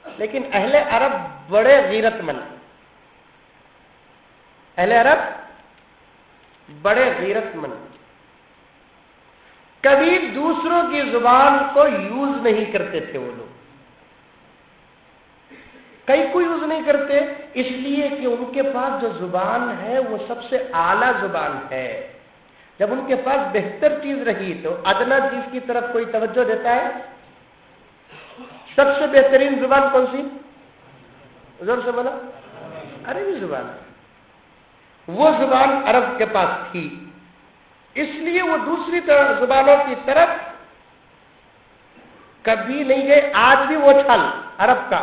لیکن اہل عرب بڑے غیرت مند، اہل عرب بڑے غیرت مند، کبھی دوسروں کی زبان کو یوز نہیں کرتے تھے۔ وہ لوگ کئی کو یوز نہیں کرتے، اس لیے کہ ان کے پاس جو زبان ہے وہ سب سے اعلیٰ زبان ہے۔ جب ان کے پاس بہتر چیز رہی تو ادنا چیز کی طرف کوئی توجہ دیتا ہے؟ سب سے بہترین زبان کون سی؟ زور سے بولا، عربی زبان۔ وہ زبان عرب کے پاس تھی، اس لیے وہ دوسری زبانوں کی طرف کبھی نہیں گئے۔ آج بھی وہ چھل عرب کا،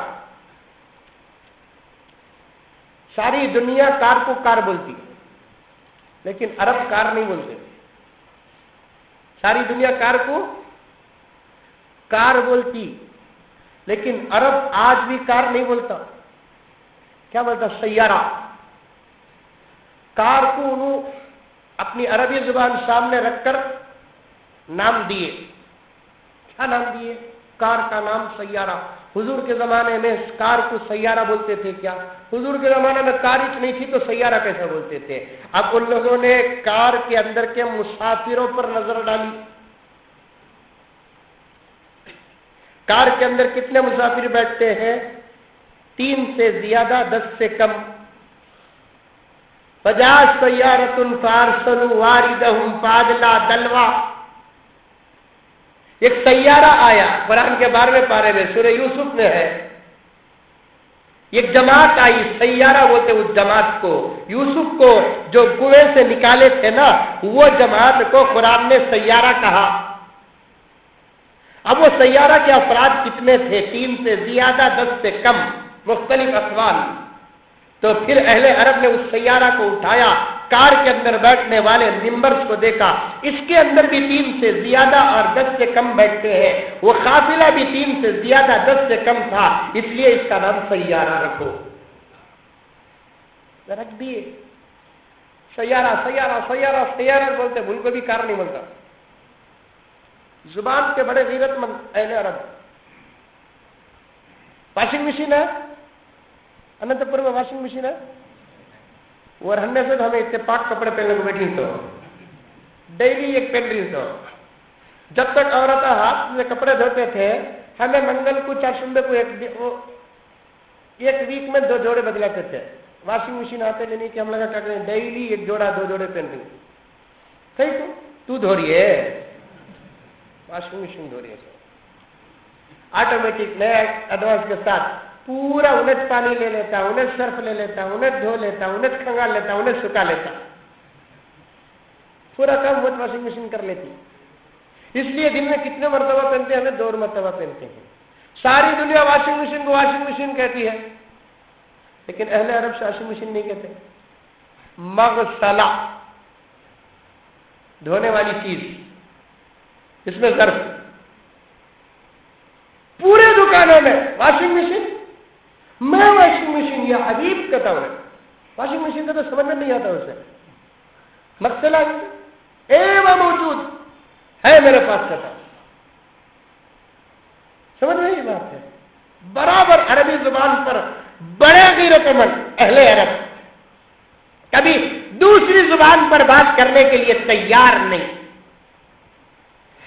ساری دنیا کار کو کار بولتی، لیکن عرب کار نہیں بولتے۔ ساری دنیا کار کو کار بولتی، لیکن عرب آج بھی کار نہیں بولتا، کیا بولتا؟ سیارہ۔ کار کو انہوں اپنی عربی زبان سامنے رکھ کر نام دیے، کیا نام دیے؟ کار کا نام سیارہ. حضور کے زمانے میں کار کو سیارہ بولتے تھے کیا؟ حضور کے زمانے میں کار ہی نہیں تھی تو سیارہ کیسے بولتے تھے؟ اب ان لوگوں نے کار کے اندر کے مسافروں پر نظر ڈالی. کار کے اندر کتنے مسافر بیٹھتے ہیں؟ 3 سے زیادہ، 10 سے کم. 50 سیارۃ فارسلوا واردہم فادلا دلوا. ایک سیارہ آیا، قرآن کے 12ویں پارے میں سورہ یوسف میں ہے. ایک جماعت آئی، سیارہ بولتے اس جماعت کو. یوسف کو جو کنویں سے نکالے تھے نا، وہ جماعت کو قرآن نے سیارہ کہا. اب وہ سیارہ کے افراد کتنے تھے؟ 3 سے زیادہ، 10 سے کم، مختلف اقوال. تو پھر اہل عرب نے اس سیارہ کو اٹھایا، کار کے اندر بیٹھنے والے ممبرز کو دیکھا، اس کے اندر بھی 3 سے زیادہ اور 10 سے کم بیٹھتے ہیں. وہ قافلہ بھی 3 سے زیادہ، 10 سے کم تھا، اس لیے اس کا نام سیارہ رکھو. رکھ دیے سیارہ. سیارہ سیارہ سیارہ بولتے، بھول کو بھی کار نہیں بولتا. زبان کے بڑے غیرت مند اہل عرب. واشنگ مشین ہے اننت پور میں، واشنگ مشین ہے. وہ رہنے سے تو ہمیں اتفاق کپڑے پہننے کو بیٹھی تو ڈیلی ایک پہن رہی تو. جب تک عورت ہاتھ سے کپڑے دھوتے تھے، ہمیں منگل کو 4 سنبے کو ایک ویک میں 2 جوڑے بدلاتے تھے. واشنگ مشین آتے لینے کی ہم لگا کیا کریں، ڈیلی 1 جوڑا 2 جوڑے پہن رہی. صحیح تو دھو رہی ہے، واشنگ مشین دھو رہی ہے. آٹومیٹک نیا ایڈوانس کے ساتھ پورا انہیں پانی لے لیتا، انہیں سرف لے لیتا، انہیں دھو لیتا، انہیں کھنگال لیتا، انہیں سکھا لیتا. پورا کام وہ واشنگ مشین کر لیتی. اس لیے دن میں کتنے مرتبہ پہنتے ہیں؟ ہمیں 2 مرتبہ پہنتے ہیں. ساری دنیا واشنگ مشین کو واشنگ مشین کہتی ہے، لیکن اہل عرب سے واشنگ مشین نہیں کہتے. مغسلہ، دھونے والی چیز، اس میں ظرف. پورے دکانوں میں واشنگ مشین. میں واشنگ مشین یا حبیب کہتا ہوں. واشنگ مشین کا تو سمجھ میں نہیں آتا اسے. مغسلہ وہ موجود ہے میرے پاس کہتا ہوں. سمجھ میں یہ بات ہے. برابر عربی زبان پر بڑے غیرت مند اہل عرب کبھی دوسری زبان پر بات کرنے کے لیے تیار نہیں.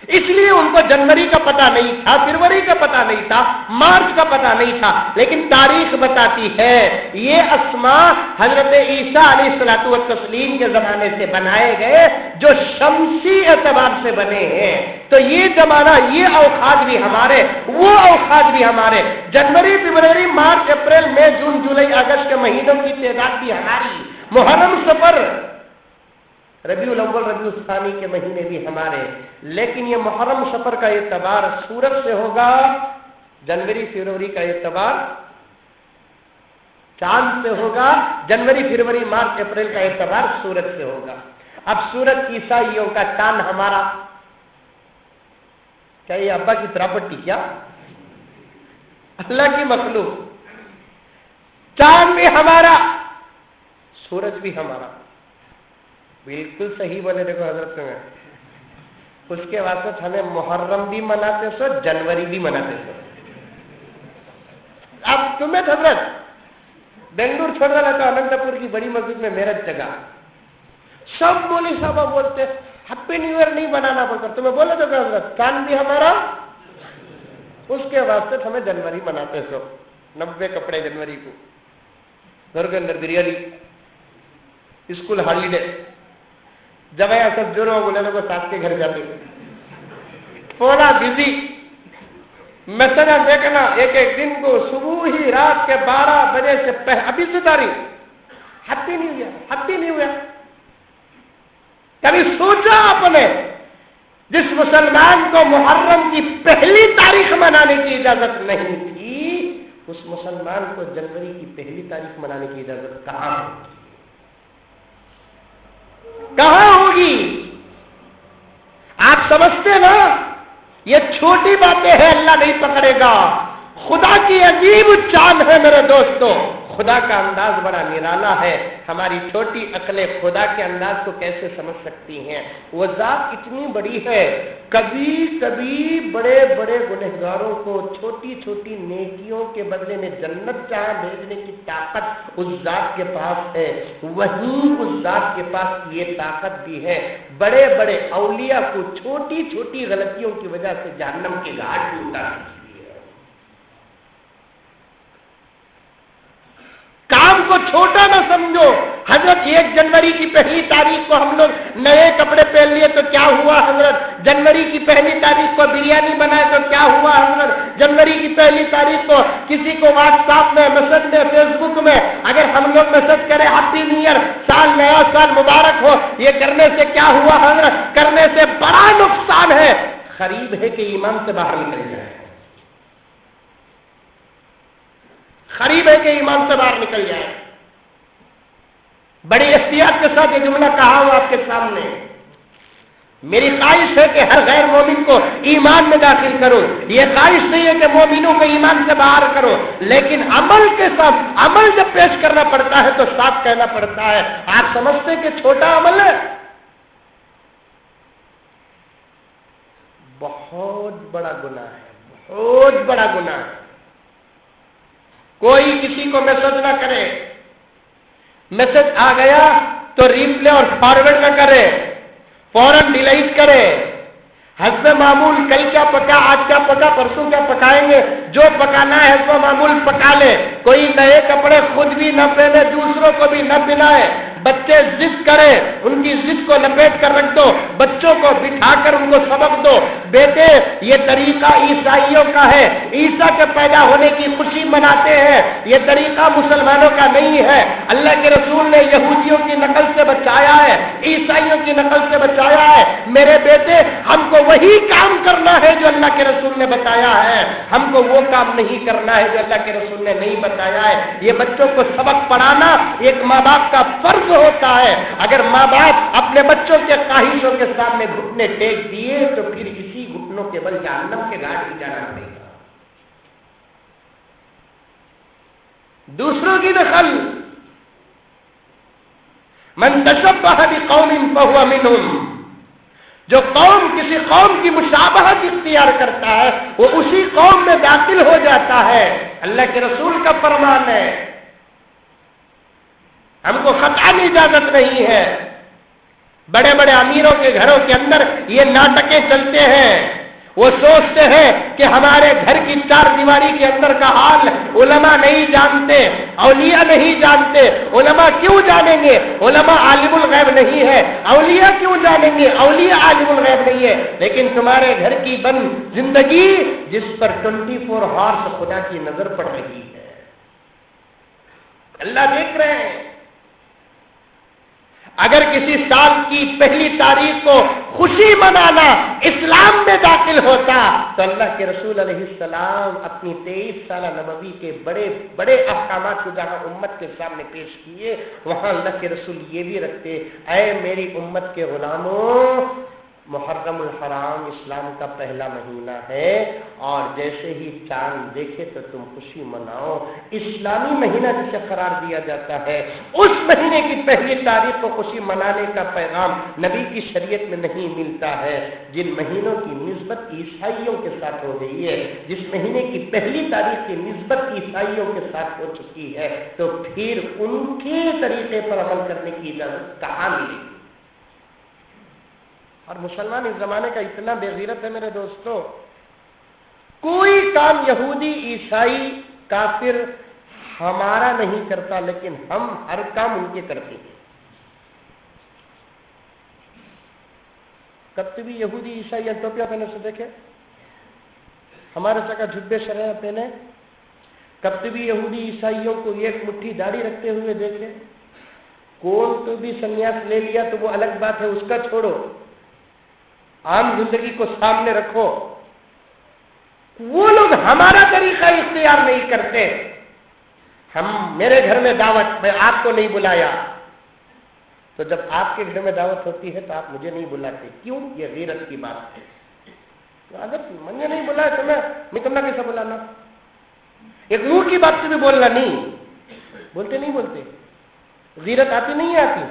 اس لیے ان کو جنوری کا پتہ نہیں تھا، فروری کا پتہ نہیں تھا، مارچ کا پتہ نہیں تھا. لیکن تاریخ بتاتی ہے یہ اسماء حضرت عیسیٰ علیہ الصلوۃ والتسلیم کے زمانے سے بنائے گئے، جو شمسی اعتبار سے بنے ہیں. تو یہ زمانہ، یہ اوقات بھی ہمارے، وہ اوقات بھی ہمارے. جنوری، فروری، مارچ، اپریل، مئی، جون، جولائی، اگست کے مہینوں کی تعداد بھی ہماری. محرم، صفر، ربیع الاول، ربیع الثانی کے مہینے بھی ہمارے. لیکن یہ محرم صفر کا اعتبار سورج سے ہوگا، جنوری فروری کا اعتبار چاند سے ہوگا، جنوری فروری مارچ اپریل کا اعتبار سورج سے ہوگا. اب سورج عیسائیوں کا، چاند ہمارا. کیا یہ ابا کی پراپرٹی؟ کیا اللہ کی مخلوق. چاند بھی ہمارا، سورج بھی ہمارا. بالکل صحیح بولے. دیکھو حضرت میں اس کے واسطے ہمیں محرم بھی مناتے سو، جنوری بھی مناتے سو. اب تمہیں حضرت بنگلور چھوڑ رہا تھا، اننت پور کی بڑی مسجد میں میرج جگہ، سب مولوی صاحب بولتے ہیپی نیو ایئر نہیں بنانا بول کر. تمہیں بولے تو حضرت چاند بھی ہمارا، اس کے واسطے ہمیں جنوری مناتے سو. 90 کپڑے جنوری کو، گھر کے اندر بریانی، اسکول ہالیڈے. جب آیا سب جو بولے لوگ ساتھ کے گھر جاتے، پورا بزی. مثلا دیکھنا ایک دن کو صبح ہی رات کے 12 بجے سے ابھی سے تاریخ happy new year, happy new year. کبھی سوچا آپ نے جس مسلمان کو محرم کی پہلی تاریخ منانے کی اجازت نہیں تھی، اس مسلمان کو جنوری کی پہلی تاریخ منانے کی اجازت کہاں ہوگی؟ آپ سمجھتے نا یہ چھوٹی باتیں ہیں، اللہ نہیں پکڑے گا. خدا کی عجیب چاند ہے میرے دوستوں، خدا کا انداز بڑا نرالا ہے، ہماری چھوٹی عقلیں خدا کے انداز کو کیسے سمجھ سکتی ہیں؟ وہ ذات اتنی بڑی ہے، کبھی کبھی بڑے بڑے گنہگاروں کو چھوٹی چھوٹی نیکیوں کے بدلے میں جنت چاہ بھیجنے کی طاقت اس ذات کے پاس ہے، وہیں اس ذات کے پاس یہ طاقت بھی ہے بڑے بڑے اولیاء کو چھوٹی چھوٹی غلطیوں کی وجہ سے جہنم کے گھاٹ بھی اتار سکتی ہے۔ کام کو چھوٹا نہ سمجھو۔ حضرت 1 جنوری کی پہلی تاریخ کو ہم لوگ نئے کپڑے پہن لیے تو کیا ہوا حضرت؟ جنوری کی پہلی تاریخ کو بریانی بنائے تو کیا ہوا حضرت؟ جنوری کی پہلی تاریخ کو کسی کو واٹس ایپ میں، میسج میں، فیس بک میں اگر ہم لوگ میسج کریں ہیپی نیو ایئر، سال نیا سال مبارک ہو، یہ کرنے سے کیا ہوا حضرت؟ کرنے سے بڑا نقصان ہے، قریب ہے کہ ایمان سے باہر نکل جائے، قریب ہے کہ ایمان سے باہر نکل جائے۔ بڑی احتیاط کے ساتھ یہ جملہ کہا ہوں آپ کے سامنے، میری خواہش ہے کہ ہر غیر مومن کو ایمان میں داخل کرو، یہ خواہش نہیں ہے کہ مومنوں کو ایمان سے باہر کرو، لیکن عمل کے ساتھ، عمل جب پیش کرنا پڑتا ہے تو ساتھ کہنا پڑتا ہے۔ آپ سمجھتے کہ چھوٹا عمل ہے؟ بہت بڑا گناہ ہے، بہت بڑا گناہ ہے۔ کوئی کسی کو میسج نہ کرے، میسج آ گیا تو ریپلے اور فارورڈ نہ کرے، فوراً ڈیلیٹ کرے۔ حسب معمول کل کیا پکا، آج کیا پکا، پرسوں کیا پکائیں گے، جو پکانا ہے حسب معمول پکا لے۔ کوئی نئے کپڑے خود بھی نہ پہنے، دوسروں کو بھی نہ پہنائے۔ بچے ضد کرے، ان کی ضد کو لپیٹ کر رکھ دو، بچوں کو بٹھا کر ان کو سبق دو، بیٹے یہ طریقہ عیسائیوں کا ہے، عیسیٰ کے پیدا ہونے کی خوشی مناتے ہیں، یہ طریقہ مسلمانوں کا نہیں ہے۔ اللہ کے رسول نے یہودیوں کی نقل سے بچایا ہے، عیسائیوں کی نقل سے بچایا ہے۔ میرے بیٹے ہم کو وہی کام کرنا ہے جو اللہ کے رسول نے بتایا ہے، ہم کو وہ کام نہیں کرنا ہے جو اللہ کے رسول نے نہیں بتایا ہے۔ یہ بچوں کو سبق پڑھانا ایک ماں باپ کا فرض ہوتا ہے۔ اگر ماں باپ اپنے بچوں کے خواہشوں کے سامنے گھٹنے ٹیک دیے تو پھر اسی گھٹنوں کے بل جہنم کے گھاٹ بھی جانا پڑے گا۔ دوسروں کی دخل، من تشبہ بقوم فہو منہم، جو قوم کسی قوم کی مشابہت اختیار کرتا ہے وہ اسی قوم میں داخل ہو جاتا ہے۔ اللہ کے رسول کا فرمان ہے، ہم کو قطعاً اجازت نہیں ہے۔ بڑے بڑے امیروں کے گھروں کے اندر یہ ناٹکیں چلتے ہیں، وہ سوچتے ہیں کہ ہمارے گھر کی 4 دیواری کے اندر کا حال علماء نہیں جانتے، اولیاء نہیں جانتے۔ علماء کیوں جانیں گے؟ علماء عالم الغیب نہیں ہے۔ اولیاء کیوں جانیں گے؟ اولیاء عالم الغیب نہیں ہے۔ لیکن تمہارے گھر کی بند زندگی جس پر 24 ہارس خدا کی نظر پڑ رہی ہے، اللہ دیکھ رہے ہیں۔ اگر کسی سال کی پہلی تاریخ کو خوشی منانا اسلام میں داخل ہوتا تو اللہ کے رسول علیہ السلام اپنی 23 سالہ نبوی کے بڑے بڑے احکامات کو جہاں امت کے سامنے پیش کیے، وہاں اللہ کے رسول یہ بھی رکھتے، اے میری امت کے غلاموں، محرم الحرام اسلام کا پہلا مہینہ ہے، اور جیسے ہی چاند دیکھے تو تم خوشی مناؤ۔ اسلامی مہینہ جسے قرار دیا جاتا ہے، اس مہینے کی پہلی تاریخ کو خوشی منانے کا پیغام نبی کی شریعت میں نہیں ملتا ہے۔ جن مہینوں کی نسبت عیسائیوں کے ساتھ ہو گئی ہے، جس مہینے کی پہلی تاریخ کی نسبت عیسائیوں کے ساتھ ہو چکی ہے، تو پھر ان کے طریقے پر عمل کرنے کی اجازت کہاں ملے گی؟ اور مسلمان اس زمانے کا اتنا بے غیرت ہے میرے دوستوں، کوئی کام یہودی، عیسائی، کافر ہمارا نہیں کرتا، لیکن ہم ہر کام ان کے کرتے ہیں۔ کب بھی یہودی عیسائی ٹوپیاں پہنے سے دیکھے، ہمارے جگہ جھبے شرح پہنے، کب بھی یہودی عیسائیوں کو ایک مٹھی داڑھی رکھتے ہوئے دیکھے، کون تو بھی سنیاس لے لیا تو وہ الگ بات ہے، اس کا چھوڑو، عام زندگی کو سامنے رکھو۔ وہ لوگ ہمارا طریقہ اختیار نہیں کرتے۔ ہم میرے گھر میں دعوت، میں آپ کو نہیں بلایا، تو جب آپ کے گھر میں دعوت ہوتی ہے تو آپ مجھے نہیں بلاتے، کیوں؟ یہ غیرت کی بات ہے۔ اگر مجھے نہیں بلایا تو میں تمہیں کیسے بلانا؟ ایک منہ کی بات سے بھی بولنا نہیں، بولتے نہیں بولتے؟ غیرت آتی نہیں آتی؟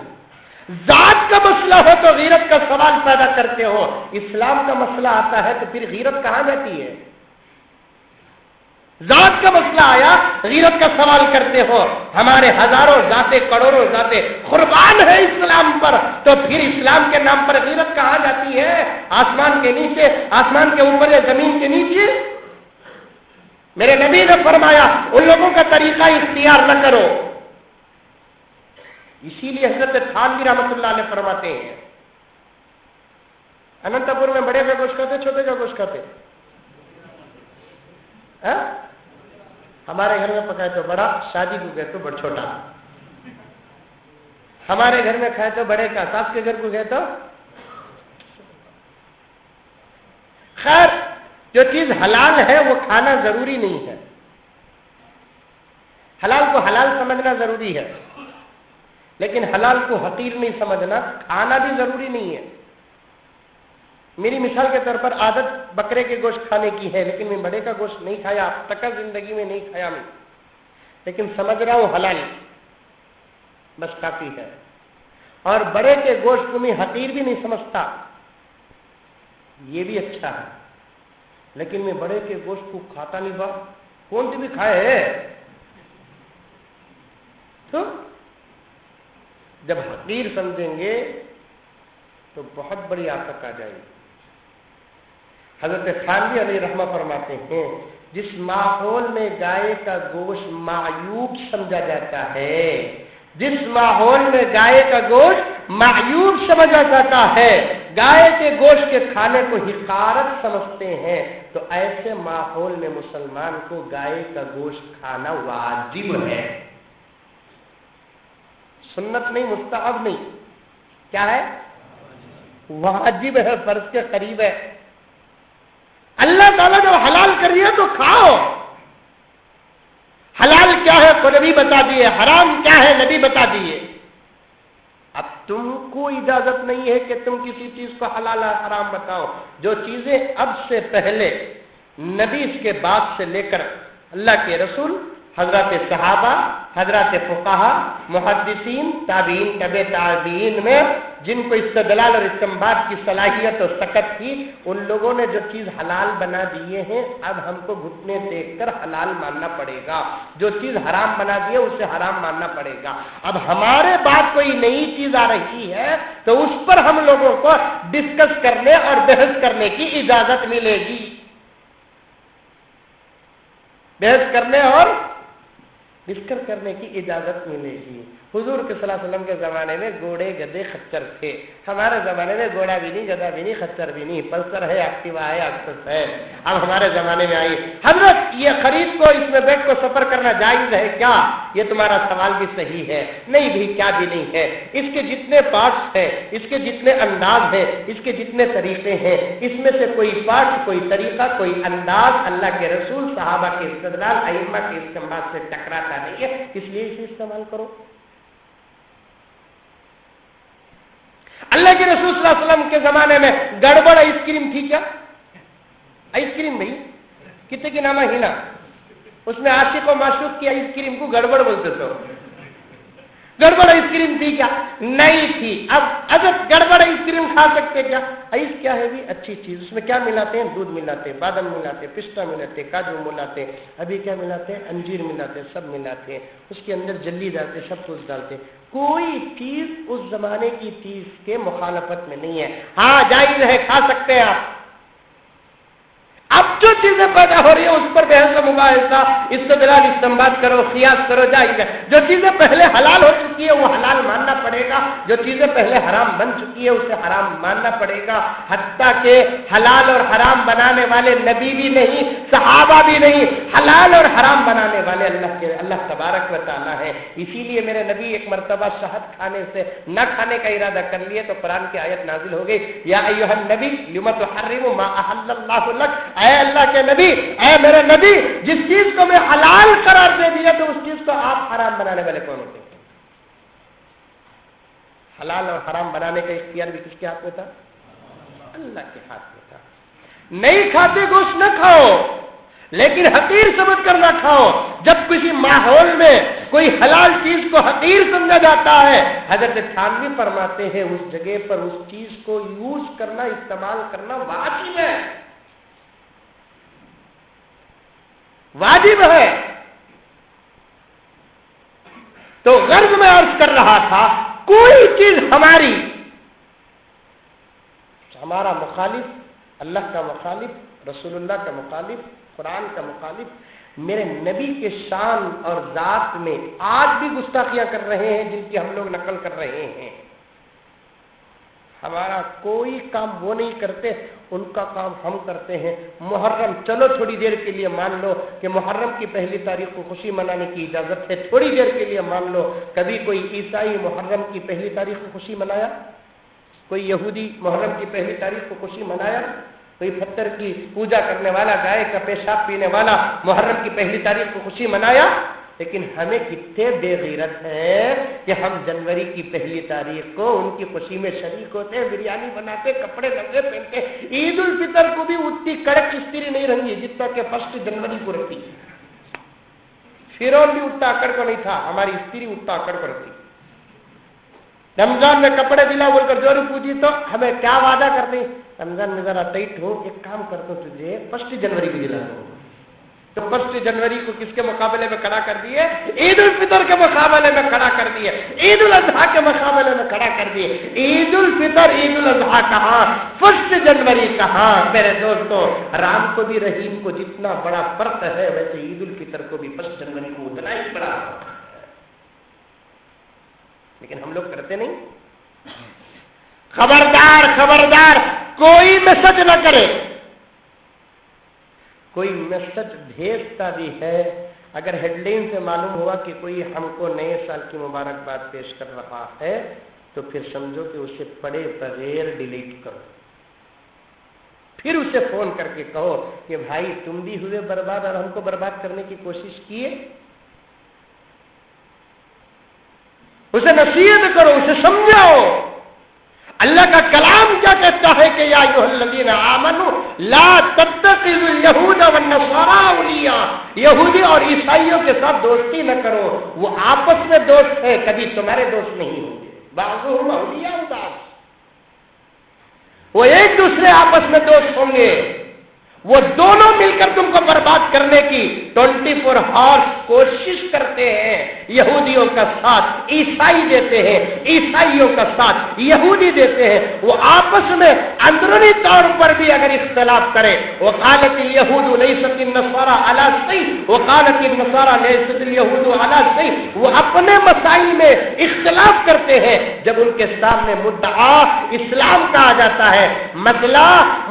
ذات کا مسئلہ ہو تو غیرت کا سوال پیدا کرتے ہو، اسلام کا مسئلہ آتا ہے تو پھر غیرت کہاں جاتی ہے؟ ذات کا مسئلہ آیا، غیرت کا سوال کرتے ہو، ہمارے ہزاروں ذاتیں کروڑوں ذاتیں قربان ہے اسلام پر، تو پھر اسلام کے نام پر غیرت کہاں جاتی ہے؟ آسمان کے نیچے، آسمان کے اوپر یا زمین کے نیچے؟ میرے نبی نے فرمایا ان لوگوں کا طریقہ اختیار نہ کرو۔ اسی لیے حضرت تھانوی رحمۃ اللہ علیہ فرماتے ہیں، اننت پور میں بڑے کا گوشت کھاتے چھوٹے کا گوشت کھاتے؟ ہمارے گھر میں پکائے تو بڑا، شادی کو گئے تو بڑا چھوٹا، ہمارے گھر میں کھائے تو بڑے کا، ساس کے گھر کو گئے تو خیر جو چیز حلال ہے وہ کھانا ضروری نہیں ہے، حلال کو حلال سمجھنا ضروری ہے، لیکن حلال کو حقیر نہیں سمجھنا، کھانا بھی ضروری نہیں ہے۔ میری مثال کے طور پر عادت بکرے کے گوشت کھانے کی ہے، لیکن میں بڑے کا گوشت نہیں کھایا، اب تک زندگی میں نہیں کھایا میں، لیکن سمجھ رہا ہوں حلال بس کافی ہے۔ اور بڑے کے گوشت کو میں حقیر بھی نہیں سمجھتا، یہ بھی اچھا ہے، لیکن میں بڑے کے گوشت کو کھاتا نہیں با، کون سی بھی کھائے تو جب حقیر سمجھیں گے تو بہت بڑی آفت آ جائے گی۔ حضرت تھانوی علیہ رحمہ فرماتے ہیں جس ماحول میں گائے کا گوشت معیوب سمجھا جاتا ہے، جس ماحول میں گائے کا گوشت معیوب سمجھا جاتا ہے، گائے کے گوشت کے کھانے کو حقارت سمجھتے ہیں، تو ایسے ماحول میں مسلمان کو گائے کا گوشت کھانا واجب ہے، سنت نہیں، مستحب نہیں، کیا ہے؟ واجب ہے، فرض کے قریب ہے۔ اللہ تعالیٰ جب حلال کر دیا تو کھاؤ۔ حلال کیا ہے تو نبی بتا دیے، حرام کیا ہے نبی بتا دیے۔ اب تم کو اجازت نہیں ہے کہ تم کسی چیز کو حلال حرام بتاؤ۔ جو چیزیں اب سے پہلے نبی اس کے بعد سے لے کر اللہ کے رسول، حضرات صحابہ، حضرات فقہا، محدثین، تابعین، تبع تابعین میں جن کو استدلال اور استنباط کی صلاحیت اور سکت تھی، ان لوگوں نے جو چیز حلال بنا دیے ہیں اب ہم کو گھٹنے دیکھ کر حلال ماننا پڑے گا، جو چیز حرام بنا دی ہے اسے حرام ماننا پڑے گا۔ اب ہمارے بعد کوئی نئی چیز آ رہی ہے تو اس پر ہم لوگوں کو ڈسکس کرنے اور بحث کرنے کی اجازت ملے گی، بحث کرنے اور ڈسکس کرنے کی اجازت ملے گی۔ حضور کے صلی اللہ علیہ وسلم کے زمانے میں گھوڑے گدے خچر تھے، ہمارے زمانے میں گھوڑا بھی نہیں، گدا بھی نہیں، خچر بھی نہیں، پلسر ہے، ایکٹیوا ہے، ایکسس ہے، اب ہمارے زمانے میں آئی۔ حضرت یہ خرید کو اس میں بیٹھ کو سفر کرنا جائز ہے کیا؟ یہ تمہارا سوال بھی صحیح ہے، نہیں بھی کیا بھی نہیں ہے۔ اس کے جتنے پارٹس ہیں، اس کے جتنے انداز ہیں، اس کے جتنے طریقے ہیں، اس میں سے کوئی پارٹ، کوئی طریقہ، کوئی انداز اللہ کے رسول، صحابہ کے استدلال، ائمہ کے استنباط سے ٹکراتا نہیں ہے، اس لیے اسے استعمال کرو۔ اللہ کے رسول صلی اللہ علیہ وسلم کے زمانے میں گڑبڑ آئس کریم تھی کیا؟ آئس کریم بھائی کتنے کی نام ہے ہینا، اس میں عاشق و معشوق کی آئس کریم کو گڑبڑ بولتے تھے، گڑبڑ آئس کریم تھی کیا؟ نہیں تھی۔ اب اگر گڑبڑ آئس کریم کھا سکتے کیا؟ آئس کیا ہے بھی اچھی چیز، اس میں کیا ملاتے ہیں؟ دودھ ملاتے ہیں، بادام ملاتے ہیں، پستہ ملاتے ہیں، کاجو ملاتے ہیں، ابھی کیا ملاتے ہیں؟ انجیر ملاتے ہیں، سب ملاتے ہیں، اس کے اندر جلی ڈالتے ہیں، سب کچھ ڈالتے ہیں۔ کوئی چیز اس زمانے کی چیز کے مخالفت میں نہیں ہے، ہاں جائز ہے، کھا سکتے ہیں آپ۔ اب جو چیزیں پیدا ہو رہی ہیں اس پر بحث و مباحثہ، استدلال استنباط کرو، قیاس کرو، جائز ہے۔ جو چیزیں پہلے حلال ہو چکی ہے وہ حلال ماننا پڑے گا، جو چیزیں پہلے حرام بن چکی ہے اسے حرام ماننا پڑے گا، حتیٰ کہ حلال اور حرام بنانے والے نبی بھی نہیں، صحابہ بھی نہیں، حلال اور حرام بنانے والے اللہ تبارک و تعالیٰ ہے۔ اسی لیے میرے نبی ایک مرتبہ شہد کھانے سے نہ کھانے کا ارادہ کر لیے تو قرآن کی آیت نازل ہو گئی، یا ایھا النبی لم تحرم ما احل اللہ لک، اے اللہ کے نبی، اے میرے نبی، جس چیز کو میں حلال قرار دے دیا تو اس چیز کو آپ حرام بنانے والے کون ہوتے ہیں؟ حلال اور حرام بنانے کا اختیار بھی کس کے ہاتھ میں تھا؟ اللہ کے ہاتھ میں تھا۔ نہیں کھاتے گوشت نہ کھاؤ، لیکن حقیر سمجھ کر نہ کھاؤ. جب کسی ماحول میں کوئی حلال چیز کو حقیر سمجھا جاتا ہے، حضرت تھانوی فرماتے ہیں اس جگہ پر اس چیز کو یوز کرنا، استعمال کرنا واجب ہے، واجب ہے. تو غرض میں عرض کر رہا تھا، کوئی چیز ہمارا مخالف، اللہ کا مخالف، رسول اللہ کا مخالف، قرآن کا مخالف، میرے نبی کے شان اور ذات میں آج بھی گستاخیاں کر رہے ہیں جن کی ہم لوگ نقل کر رہے ہیں. ہمارا کوئی کام وہ نہیں کرتے، ان کا کام ہم کرتے ہیں. محرم، چلو تھوڑی دیر کے لیے مان لو کہ محرم کی پہلی تاریخ کو خوشی منانے کی اجازت ہے، تھوڑی دیر کے لیے مان لو. کبھی کوئی عیسائی محرم کی پہلی تاریخ کو خوشی منایا؟ کوئی یہودی محرم کی پہلی تاریخ کو خوشی منایا؟ کوئی پتھر کی پوجا کرنے والا، گائے کا پیشاب پینے والا محرم کی پہلی تاریخ کو خوشی منایا؟ لیکن ہمیں کتنے بے غیرت ہیں کہ ہم جنوری کی پہلی تاریخ کو ان کی خوشی میں شریک ہوتے ہیں، بریانی بناتے، کپڑے ننگے پہنتے. عید الفطر کو بھی اتنی کڑک استری نہیں رنگی جتنا کہ 1 جنوری کو رکھی. فرعون بھی اتنا اکڑ کو نہیں تھا، ہماری استری اتنا اکڑ کو رکھی. رمضان میں کپڑے دلا بول کر جوری پوجی تو ہمیں کیا وعدہ کرتے ہیں؟ رمضان میں ذرا ٹائٹ ہو، ایک کام کرتا ہوں تجھے 1 جنوری کو دلا دو. تو 1 جنوری کو کس کے مقابلے میں کھڑا کر دیے؟ عید الفطر کے مقابلے میں کھڑا کر دیے، عید الاضحیٰ کے مقابلے میں کھڑا کر دیے. عید الفطر، عید الاضحیٰ کہاں، 1 جنوری کہاں؟ میرے دوستو، رام کو بھی رحیم کو جتنا بڑا فرق ہے ویسے عید الفطر کو بھی 1 جنوری کو اتنا ہی بڑا فرق ہے. لیکن ہم لوگ کرتے نہیں. خبردار خبردار، کوئی میسج نہ کرے. کوئی میسج بھیجتا بھی ہے، اگر ہیڈ لائن سے معلوم ہوا کہ کوئی ہم کو نئے سال کی مبارکباد پیش کر رہا ہے تو پھر سمجھو کہ اسے پڑھے بغیر ڈیلیٹ کرو. پھر اسے فون کر کے کہو کہ بھائی تم بھی ہوئے برباد اور ہم کو برباد کرنے کی کوشش کیے. اسے نصیحت کرو، اسے سمجھاؤ. اللہ کا کلام کیا کہتا ہے کہ یا ایھا الذین آمنوا لا تتخذوا اليہود والنصارى اولیاء، یہودی اور عیسائیوں کے ساتھ دوستی نہ کرو، وہ آپس میں دوست ہے، کبھی تمہارے دوست نہیں ہوں گے. بعضهم اولیاء بعض، وہ ایک دوسرے آپس میں دوست ہوں گے، وہ دونوں مل کر تم کو برباد کرنے کی 24 آورس کوشش کرتے ہیں. یہودیوں کا ساتھ عیسائی دیتے ہیں، عیسائیوں کا ساتھ یہودی دیتے ہیں. وہ آپس میں اندرونی طور پر بھی اگر اختلاف کرے، وقالت اليہود لیست النصارى علی شیء وقالت النصارى لیست اليہود علی شیء، وہ اپنے مسائل میں اختلاف کرتے ہیں. جب ان کے سامنے مدعا اسلام کا آ جاتا ہے، مسئلہ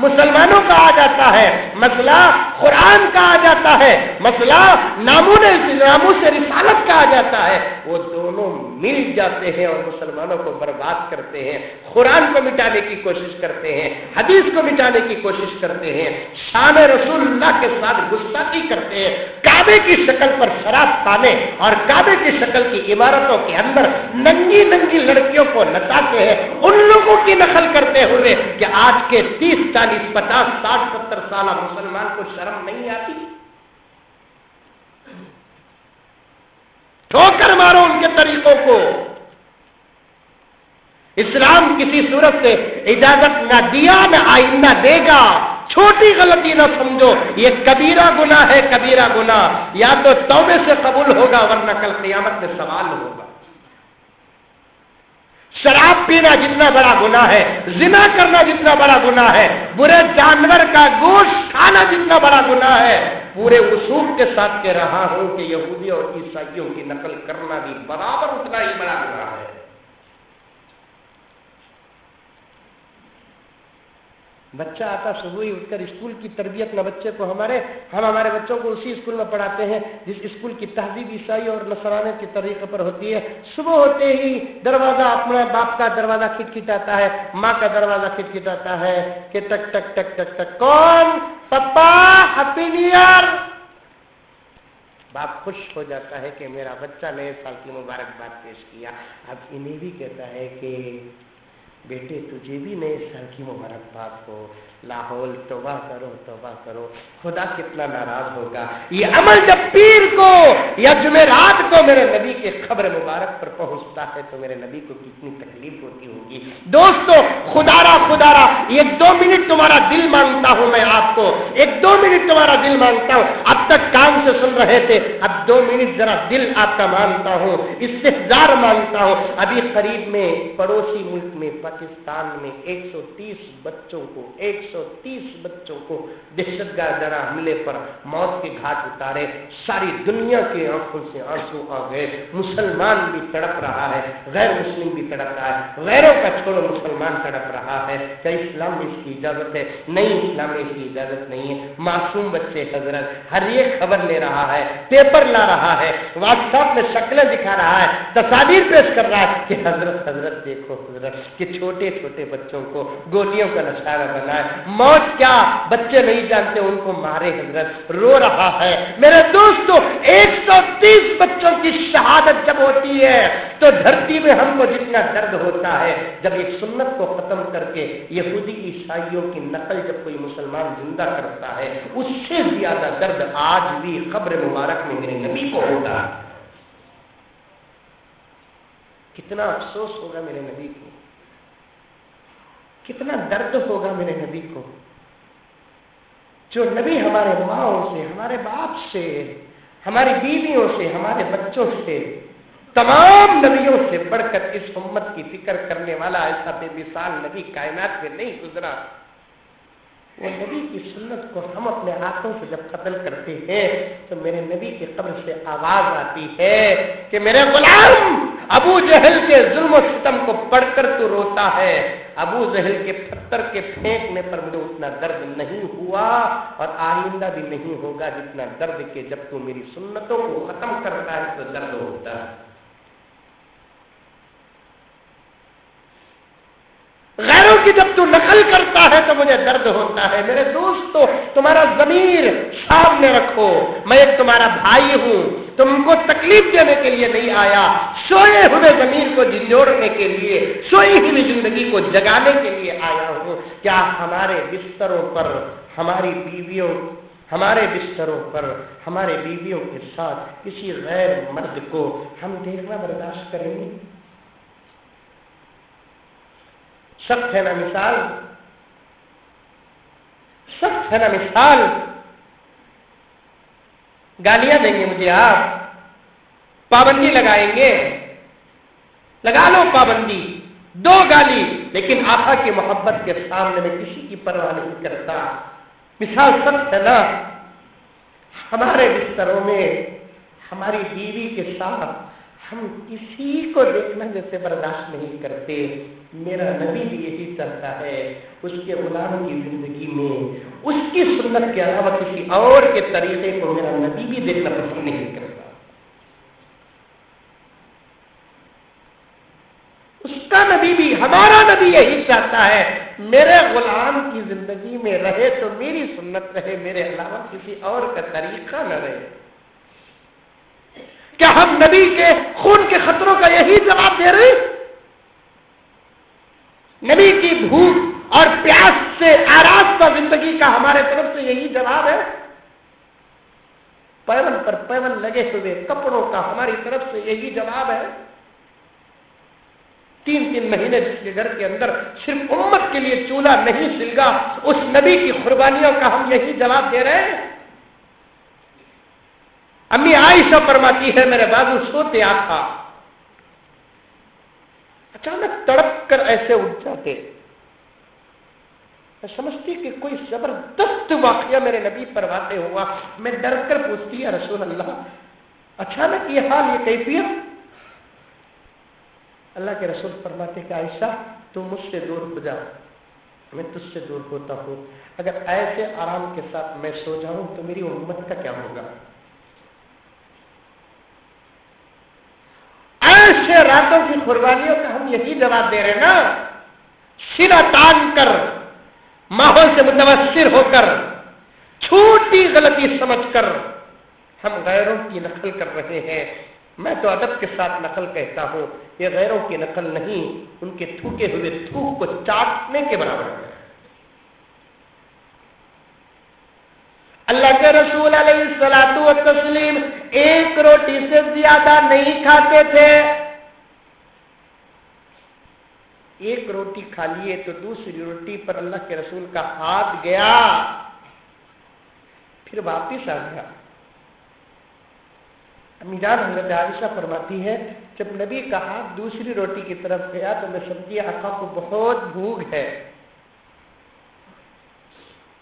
مسلمانوں کا آ جاتا ہے، مسئلہ قرآن کا آ جاتا ہے، مسئلہ ناموس رسالت کا آ جاتا ہے، وہ دونوں مل جاتے ہیں اور مسلمانوں کو برباد کرتے ہیں. قرآن کو مٹانے کی کوشش کرتے ہیں، حدیث کو مٹانے کی کوشش کرتے ہیں، شان رسول اللہ کے ساتھ گستاخی کرتے ہیں. کعبے کی شکل پر شراب خانے اور کعبے کی شکل کی عمارتوں کے اندر ننگی ننگی لڑکیوں کو نچاتے ہیں. ان لوگوں کی نقل کرتے ہوئے کہ آج کے 30 40 50 60 70 سالہ مسلمان کو شرم نہیں آتی. ٹھوکر مارو ان کے طریقوں کو. اسلام کسی صورت سے اجازت نہ دیا، نہ آئندہ دے گا. چھوٹی غلطی نہ سمجھو، یہ کبیرہ گناہ ہے، کبیرہ گناہ. یا تو توبے سے قبول ہوگا ورنہ کل قیامت میں سوال ہوگا. شراب پینا جتنا بڑا گناہ ہے، زنا کرنا جتنا بڑا گناہ ہے، برے جانور کا گوشت کھانا جتنا بڑا گناہ ہے، پورے اصول کے ساتھ کہہ رہا ہوں کہ یہودی اور عیسائیوں کی نقل کرنا بھی برابر اتنا ہی بڑا گناہ ہے. بچہ آتا صبح ہی اٹھ کر اسکول کی تربیت نہ بچے کو ہم ہمارے بچوں کو اسی اسکول میں پڑھاتے ہیں جس اسکول کی تہذیب عیسائی اور نصرانی کے طریقے پر ہوتی ہے. صبح ہوتے ہی دروازہ اپنے باپ کا دروازہ کھٹکھٹاتا ہے، ماں کا دروازہ کھٹکھٹاتا ہے کہ ٹک ٹک ٹک ٹک ٹک، کون؟ پپا، ہیپی نیو ایئر. باپ خوش ہو جاتا ہے کہ میرا بچہ نئے سال کی مبارکباد پیش کیا. اب انہیں بھی کہتا ہے کہ بیٹے تجھے بھی نئے سال کی مبارکباد ہو، لاہور توبہ کرو، خدا کتنا ناراض ہوگا۔ یہ عمل جب پیر کو یا جمعرات کو میرے نبی کے قبر مبارک پر پہنچتا ہے تو میرے نبی کو کتنی تکلیف ہوتی ہوگی۔ دوستو خدارا یہ 2 منٹ تمہارا دل مانگتا ہوں، میں آپ کو 1-2 منٹ تمہارا دل مانگتا ہوں۔ اب تک کام سے سن رہے تھے، اب 2 منٹ ذرا دل آپ کا مانگتا ہوں، استحضار مانگتا ہوں۔ ابھی قریب میں پڑوسی ملک میں پاکستان میں 130 بچوں کو دہشت گرد حملے پر موت کے گھاٹ اتارے، ساری دنیا کی آنکھوں سے آنسو آ گئے۔ مسلمان بھی تڑپ رہا ہے، غیر مسلم بھی تڑپ رہا ہے، غیروں کا چھوڑو مسلمان تڑپ رہا ہے۔ کیا اسلام میں اس کی اجازت ہے؟ نہیں، اسلام میں اس کی اجازت نہیں ہے۔ معصوم بچے حضرت ہر ایک خبر لے رہا ہے، پیپر لا رہا ہے، واٹس ایپ میں شکلیں دکھا رہا ہے، تصاویر پیش کر رہا ہے کہ حضرت دیکھو حضرت کہ چھوٹے چھوٹے بچوں کو گولیوں کا نشانہ بنا ہے، موت کیا بچے نہیں جانتے ان کو مارے حضرت، رو رہا ہے۔ میرے دوستو 130 بچوں کی شہادت جب ہوتی ہے تو دھرتی میں ہم کو جتنا درد ہوتا ہے، جب ایک سنت کو ختم کر کے یہودی عیسائیوں کی نقل جب کوئی مسلمان زندہ کرتا ہے، اس سے زیادہ درد آج بھی قبر مبارک میں میرے نبی کو ہوتا ہے۔ کتنا افسوس ہوگا میرے نبی کو، کتنا درد ہوگا میرے نبی کو، جو نبی ہمارے ماؤں سے، ہمارے باپ سے، ہماری بیویوں سے، ہمارے بچوں سے، تمام نبیوں سے بڑھ کر اس امت کی فکر کرنے والا ایسا بے مثال نبی کائنات میں نہیں گزرا۔ وہ نبی کی سنت کو ہم اپنے ہاتھوں سے جب قتل کرتے ہیں تو میرے نبی کی قبر سے آواز آتی ہے کہ میرے غلام ابو جہل کے ظلم و ستم کو پڑھ کر تو روتا ہے، ابو جہل کے پتھر کے پھینکنے پر مجھے اتنا درد نہیں ہوا اور آئندہ بھی نہیں ہوگا جتنا درد کہ جب تو میری سنتوں کو ختم کرتا ہے تو درد ہوتا ہے۔ غیروں کی جب تو نقل کرتا ہے تو مجھے درد ہوتا ہے۔ میرے دوستو تمہارا ضمیر سامنے رکھو، میں ایک تمہارا بھائی ہوں، تم کو تکلیف دینے کے لیے نہیں آیا، سوئے ہوئے ضمیر کو جھنجھوڑنے کے لیے، سوئی ہوئی زندگی کو جگانے کے لیے آیا ہوں۔ کیا ہمارے بستروں پر ہماری بیویوں ہمارے بیویوں کے ساتھ کسی غیر مرد کو ہم دیکھنا برداشت کریں گے؟ سخت ہے نا مثال، سخت ہے نا مثال۔ گالیاں دیں گے مجھے آپ، پابندی لگائیں گے، لگا لو پابندی، 2 گالی، لیکن آقا کی محبت کے سامنے میں کسی کی پرواہ نہیں کرتا۔ مثال سخت ہے نا۔ ہمارے بستروں میں ہماری بیوی کے ساتھ ہم کسی کو دیکھنا جیسے برداشت نہیں کرتے۔ میرا نبی بھی یہی چاہتا ہے، اس کے غلام کی زندگی میں اس کی سنت کے علاوہ کسی اور کے طریقے کو میرا نبی بھی دیکھنا پسند نہیں کرتا۔ اس کا نبی بھی، ہمارا نبی یہی چاہتا ہے، میرے غلام کی زندگی میں رہے تو میری سنت رہے، میرے علاوہ کسی اور کا طریقہ نہ رہے۔ کیا ہم نبی کے خون کے خطروں کا یہی جواب دے رہے ہیں؟ نبی کی بھوک اور پیاس سے آراستہ زندگی کا ہمارے طرف سے یہی جواب ہے؟ پیون پر پیون لگے ہوئے کپڑوں کا ہماری طرف سے یہی جواب ہے؟ 3 مہینے جس کے گھر کے اندر صرف امت کے لیے چولہا نہیں سلگا، اس نبی کی قربانیوں کا ہم یہی جواب دے رہے ہیں؟ امی عائشہ فرماتی ہے میرے بازو سوتے آقا اچانک تڑپ کر ایسے اٹھ جاتے، میں سمجھتی کہ کوئی زبردست واقعہ میرے نبی پر واقع ہوا، میں ڈر کر پوچھتی ہے رسول اللہ اچانک یہ حال، یہ کیفیت؟ اللہ کے رسول فرماتے کہ عائشہ تم مجھ سے دور ہو جا، میں تجھ سے دور ہوتا ہوں، اگر ایسے آرام کے ساتھ میں سو جاؤں تو میری امت کا کیا ہوگا؟ ایسے راتوں کی قربانیوں کا ہم یہی جواب دے رہے نا، سینہ تان کر، ماحول سے متاثر ہو کر، چھوٹی غلطی سمجھ کر ہم غیروں کی نقل کر رہے ہیں۔ میں تو ادب کے ساتھ نقل کہتا ہوں، یہ غیروں کی نقل نہیں، ان کے تھوکے ہوئے تھوک کو چاٹنے کے برابر ہے۔ اللہ کے رسول علیہ الصلوۃ والتسلیم ایک روٹی سے زیادہ نہیں کھاتے تھے۔ ایک روٹی کھا لیے تو دوسری روٹی پر اللہ کے رسول کا ہاتھ گیا، پھر واپس آ گیا۔ امی جان حضرت عائشہ فرماتی ہے جب نبی کا ہاتھ دوسری روٹی کی طرف گیا تو میں سمجھی آقا کو بہت بھوک ہے،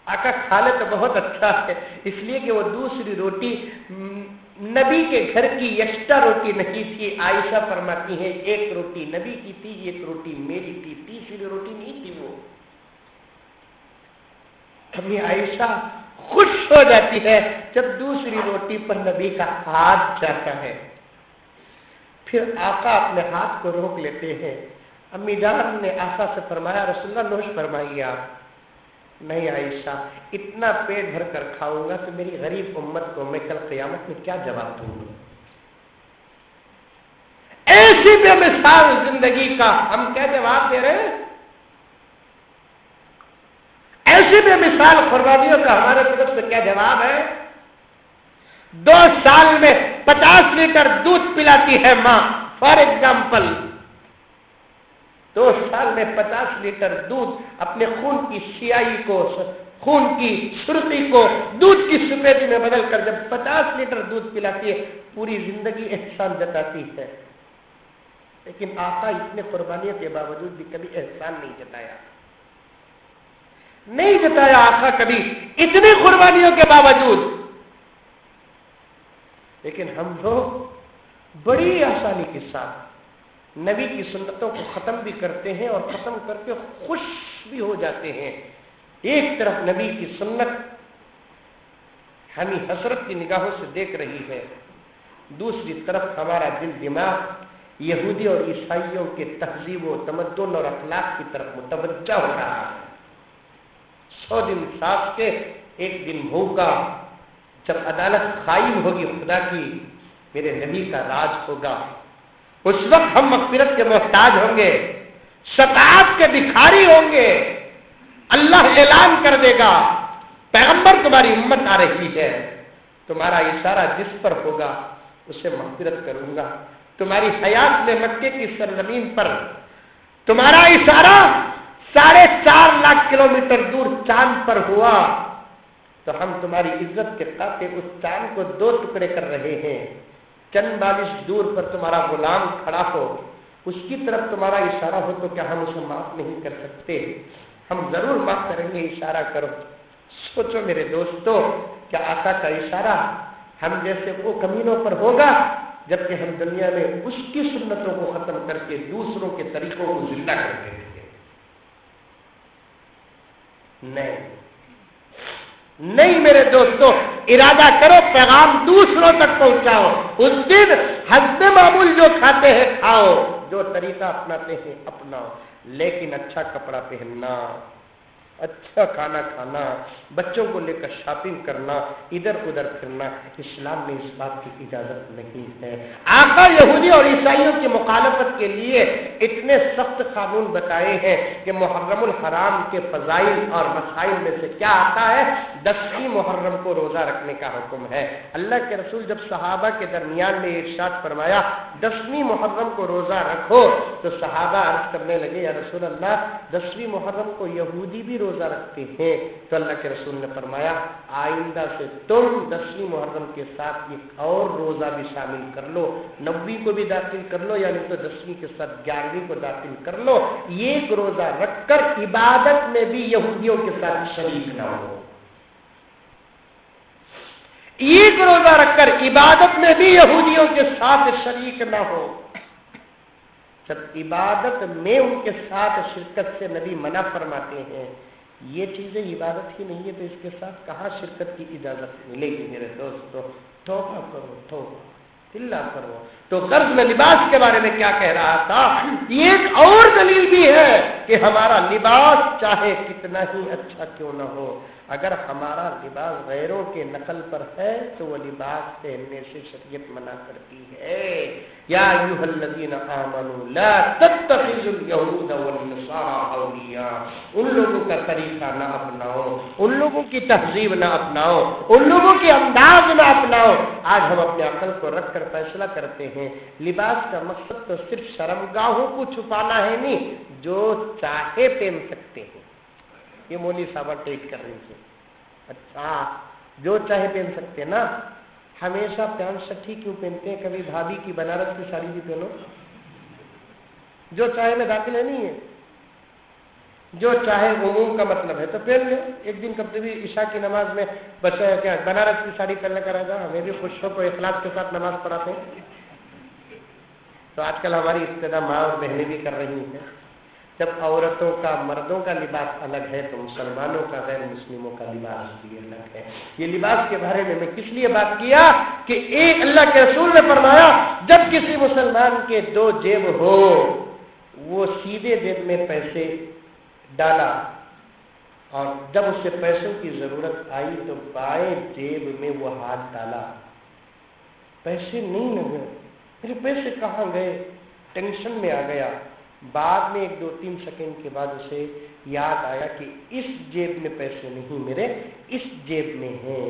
آقا کھا لے تو بہت اچھا ہے، اس لیے کہ وہ دوسری روٹی نبی کے گھر کی ایکسٹرا روٹی نہیں تھی۔ عائشہ فرماتی ہے ایک روٹی نبی کی تھی، ایک روٹی میری تھی، تیسری روٹی نہیں تھی۔ وہ امی عائشہ خوش ہو جاتی ہے جب دوسری روٹی پر نبی کا ہاتھ جاتا ہے، پھر آقا اپنے ہاتھ کو روک لیتے ہیں۔ امی جان نے آقا سے فرمایا رسول اللہ نوش فرمائیے آپ۔ نہیں عائشہ، اتنا پیٹ بھر کر کھاؤں گا تو میری غریب امت کو میں کل قیامت میں کیا جواب دوں گا؟ ایسی بے مثال زندگی کا ہم کیا جواب دے رہے ہیں؟ ایسی بے مثال قربانیوں کا ہمارے طرف سے کیا جواب ہے؟ 2 سال میں 50 لیٹر دودھ پلاتی ہے ماں، فار ایگزامپل 2 سال میں 50 لیٹر دودھ اپنے خون کی سیاہی کو، خون کی سرخی کو دودھ کی سفیدی میں بدل کر جب 50 لیٹر دودھ پلاتی ہے، پوری زندگی احسان جتاتی ہے، لیکن آقا اتنے قربانیوں کے باوجود بھی کبھی احسان نہیں جتایا آقا کبھی اتنی قربانیوں کے باوجود۔ لیکن ہم لوگ بڑی آسانی کے ساتھ نبی کی سنتوں کو ختم بھی کرتے ہیں اور ختم کر کے خوش بھی ہو جاتے ہیں۔ ایک طرف نبی کی سنت ہمیں حسرت کی نگاہوں سے دیکھ رہی ہے، دوسری طرف ہمارا دل دماغ یہودی اور عیسائیوں کے تہذیب و تمدن اور اخلاق کی طرف متوجہ ہو رہا ہے۔ 100 دن صاف کے، ایک دن بھوکا، جب عدالت قائم ہوگی خدا کی، میرے نبی کا راج ہوگا، اس وقت ہم مغفرت کے محتاج ہوں گے، شفاعت کے بھکاری ہوں گے۔ اللہ اعلان کر دے گا پیغمبر تمہاری امت آ رہی ہے، تمہارا اشارہ جس پر ہوگا اسے مغفرت کروں گا۔ تمہاری حیات میں مکے کی سرزمین پر تمہارا اشارہ 4.5 لاکھ کلومیٹر دور چاند پر ہوا تو ہم تمہاری عزت کے خاطر اس چاند کو 2 ٹکڑے کر رہے ہیں۔ چند بالش دور پر تمہارا غلام کھڑا ہو، اس کی طرف تمہارا اشارہ ہو تو کیا ہم اسے معاف نہیں کر سکتے؟ ہم ضرور معاف کریں گے، اشارہ کرو۔ سوچو میرے دوستو، کیا آقا کا اشارہ ہم جیسے وہ کمینوں پر ہوگا جبکہ ہم دنیا میں اس کی سنتوں کو ختم کر کے دوسروں کے طریقوں کو زندہ کرتے ہیں؟ نہیں میرے دوستو، ارادہ کرو پیغام دوسروں تک پہنچاؤ۔ اس دن حسب معمول جو کھاتے ہیں کھاؤ، جو طریقہ اپناتے ہیں اپناؤ، لیکن اچھا کپڑا پہننا، اچھا کھانا کھانا، بچوں کو لے کر شاپنگ کرنا، ادھر ادھر پھرنا، اسلام میں اس بات کی اجازت نہیں ہے۔ آقا یہودی اور عیسائیوں کی مخالفت کے لیے اتنے سخت قانون بتائے ہیں کہ محرم الحرام کے فضائل اور مسائل میں سے کیا آتا ہے؟ 10ویں محرم کو روزہ رکھنے کا حکم ہے۔ اللہ کے رسول جب صحابہ کے درمیان میں ارشاد فرمایا 10ویں محرم کو روزہ رکھو تو صحابہ عرض کرنے لگے یا رسول اللہ 10ویں محرم کو یہودی بھی روزہ رکھتے ہیں، تو اللہ کے رسول نے فرمایا آئندہ سے تم 10ویں محرم کے ساتھ ایک اور روزہ بھی شامل کر لو، 9ویں کو بھی داخل کر لو، یعنی تو 10ویں کے ساتھ 11ویں کو داخل کر لو۔ ایک روزہ رکھ کر عبادت میں بھی یہودیوں کے ساتھ شریک نہ ہو، ایک روزہ رکھ کر عبادت میں بھی یہودیوں کے ساتھ شریک نہ ہو۔ جب عبادت میں ان کے ساتھ شرکت سے نبی منع فرماتے ہیں، یہ چیزیں عبادت ہی نہیں ہے تو اس کے ساتھ کہاں شرکت کی اجازت ملے گی؟ میرے دوستو توبہ کرو، توبہ اللہ کرو۔ تو قرض میں لباس کے بارے میں کیا کہہ رہا تھا؟ یہ ایک اور دلیل بھی ہے کہ ہمارا لباس چاہے کتنا ہی اچھا کیوں نہ ہو، اگر ہمارا لباس غیروں کے نقل پر ہے تو وہ لباس پہننے سے شریعت منع کرتی ہے. یا ایھا الذین آمنوا لا تتخذوا اليهود والنصارى اولیاء. ان لوگوں کا طریقہ نہ اپناؤ, ان لوگوں کی تہذیب نہ اپناؤ, ان لوگوں کے انداز نہ اپناؤ. آج ہم اپنے عقل کو رکھ کر فیصلہ کرتے ہیں لباس کا مقصد تو صرف شرمگاہوں کو چھپانا ہے نہیں, جو چاہے پہن سکتے ہیں. یہ مولوی صاحبہ ٹویٹ کر رہی تھی. اچھا جو چاہے پہن سکتے نا, ہمیشہ پینٹ شرٹ ہی کیوں پہنتے ہیں؟ کبھی بھابھی کی بنارس کی ساڑی بھی پہنو. جو چاہے میں داخل ہے نہیں ہے, جو چاہے عموم کا مطلب ہے تو پہن لے. ایک دن کب بھی عشاء کی نماز میں بچہ کیا بنارس کی ساڑی پہننے کا رہا, ہمیں بھی خوش ہو کو اخلاص کے ساتھ نماز پڑھاتے ہیں. تو آج کل ہماری ابتدا ماں اور بہنیں بھی کر رہی ہیں. جب عورتوں کا مردوں کا لباس الگ ہے تو مسلمانوں کا غیر مسلموں کا لباس بھی الگ ہے. یہ لباس کے بارے میں کس لیے بات کیا کہ ایک اللہ کے رسول نے فرمایا جب کسی مسلمان کے دو جیب ہو, وہ سیدھے جیب میں پیسے ڈالا اور جب اسے پیسوں کی ضرورت آئی تو بائیں جیب میں وہ ہاتھ ڈالا, پیسے نہیں لگے. میرے پیسے کہاں گئے؟ ٹینشن میں آ گیا. بعد میں 1-2-3 سیکنڈ کے بعد اسے یاد آیا کہ اس جیب میں پیسے نہیں, میرے اس جیب میں ہیں.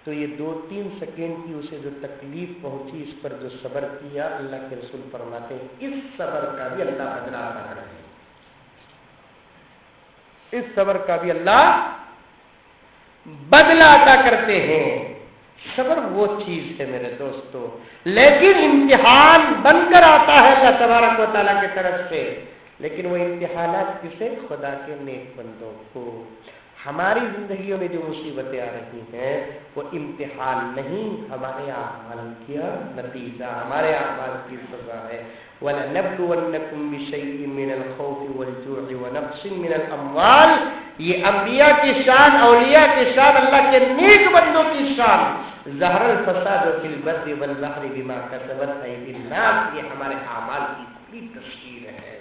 تو یہ 2-3 سیکنڈ کی اسے جو تکلیف پہنچی, اس پر جو صبر کیا, اللہ کے رسول فرماتے ہیں اس صبر کا بھی اللہ بدلہ عطا کرتے ہیں. اس صبر کا بھی اللہ بدلہ عطا کرتے ہیں. صبر وہ چیز ہے میرے دوستو, لیکن امتحان بن کر آتا ہے اللہ تبارک و تعالیٰ کی طرف سے. لیکن وہ امتحانات کسے؟ خدا کے نیک بندوں کو. ہماری زندگیوں میں جو مصیبتیں آ رہی ہیں وہ امتحان نہیں, ہمارے اعمال کا نتیجہ, ہمارے اعمال کی سزا ہے. وَلَنَبْلُوَنَّكُمْ بِشَيْءٍ مِّنَ الْخَوْفِ وَالْجُوعِ وَنَقْصٍ مِّنَ الْأَمْوَالِ. یہ انبیاء کی شان, اولیاء کی شان, اللہ کے نیک بندوں کی شان. ظہر الفساد فی البر والبحر بما کسبت ایدی الناس, یہ ہمارے اعمال کی پوری تشکیل ہے.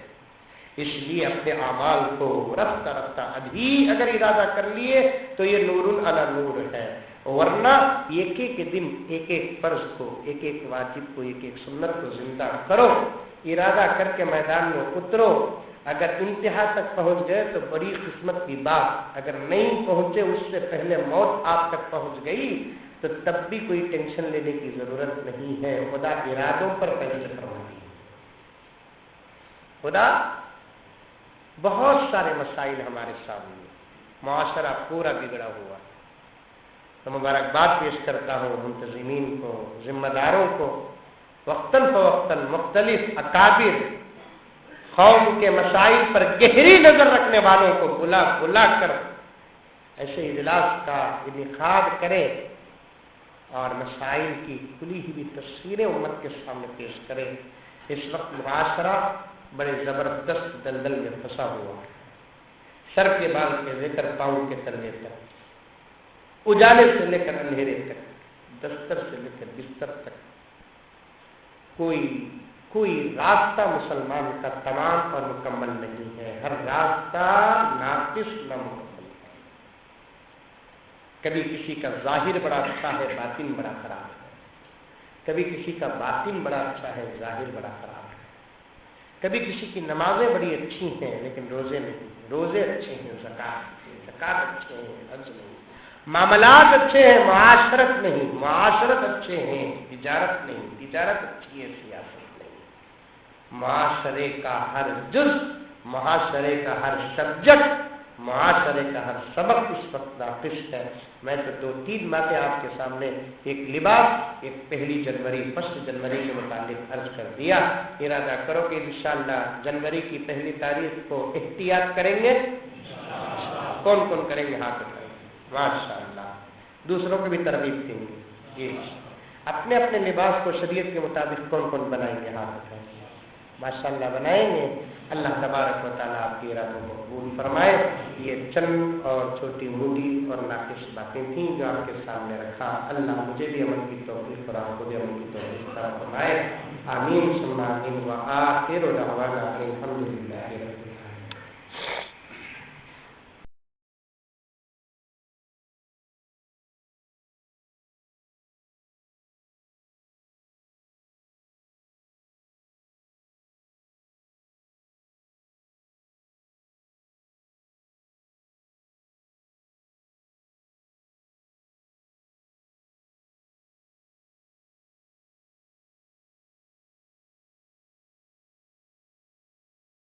اس لیے اپنے اعمال کو رفتہ رفتہ ابھی اگر ارادہ کر لیے تو یہ نور علی نور ہے, ورنہ ایک ایک دن ایک ایک فرض کو, ایک ایک واجب کو, ایک ایک سنت کو زندہ کرو, ارادہ کر کے میدان میں اترو. اگر انتہا تک پہنچ گئے تو بڑی قسمت کی بات, اگر نہیں پہنچے, اس سے پہلے موت آپ تک پہنچ گئی تو تب بھی کوئی ٹینشن لینے کی ضرورت نہیں ہے. خدا ارادوں پر فیصلہ فرماتی ہے. خدا بہت سارے مسائل ہمارے سامنے, معاشرہ پورا بگڑا ہوا ہے. تو مبارکباد پیش کرتا ہوں منتظمین کو, ذمہ داروں کو, وقتاً فوقتاً مختلف اکابر قوم کے مسائل پر گہری نظر رکھنے والوں کو بلا بلا کر ایسے اجلاس کا انعقاد کرے اور مسائل کی کھلی ہوئی تصویریں امت کے سامنے پیش کرے. اس وقت معاشرہ بڑے زبردست دلدل میں پھنسا ہوا ہے. سر کے بال کے لے کر پاؤں کے تلے تک, اجالے سے لے کر اندھیرے تک, دستر سے لے کر بستر تک, کوئی راستہ مسلمان کا تمام اور مکمل نہیں ہے. ہر راستہ ناقص نہ مکمل ہے. کبھی کسی کا ظاہر بڑا اچھا ہے, باطن بڑا خراب ہے. کبھی کسی کا باطن بڑا اچھا ہے, ظاہر بڑا خراب ہے. کبھی کسی کی نمازیں بڑی اچھی ہیں لیکن روزے نہیں, روزے اچھے ہیں, زکات اچھے ہیں, حج نہیں, معاملات اچھے ہیں, معاشرت نہیں, معاشرت اچھے ہیں, تجارت نہیں, تجارت اچھی ہے, سیاست نہیں. معاشرے کا ہر جز, معاشرے کا ہر سبجیکٹ, معاشرے کا ہر سبق اس وقت ناقص ہے. میں تو 2-3 باتیں آپ کے سامنے, ایک لباس, ایک 1 جنوری 1 جنوری کے متعلق عرض کر دیا. ارادہ کرو کہ انشاءاللہ جنوری کی 1 تاریخ کو احتیاط کریں گے. کون کون کریں گے؟ ہاتھ اٹھائیں. ماشاءاللہ. دوسروں کو بھی ترغیب دیں گے. جی, اپنے اپنے لباس کو شریعت کے مطابق کون کون بنائیں گے؟ ہاتھ اٹھائیں. ماشاءاللہ بنائیں گے. اللہ تبارک و تعالیٰ آپ کی ارادوں کو قبول فرمائے. یہ چند اور چھوٹی موٹی اور ناقص باتیں تھیں جو آپ کے سامنے رکھا. اللہ مجھے بھی عمل کی توفیق اور آپ کو بھی عمل کی توفیق عطا فرمائے. آمین ثم آمین. وآخر دعوانا الحمدللہ.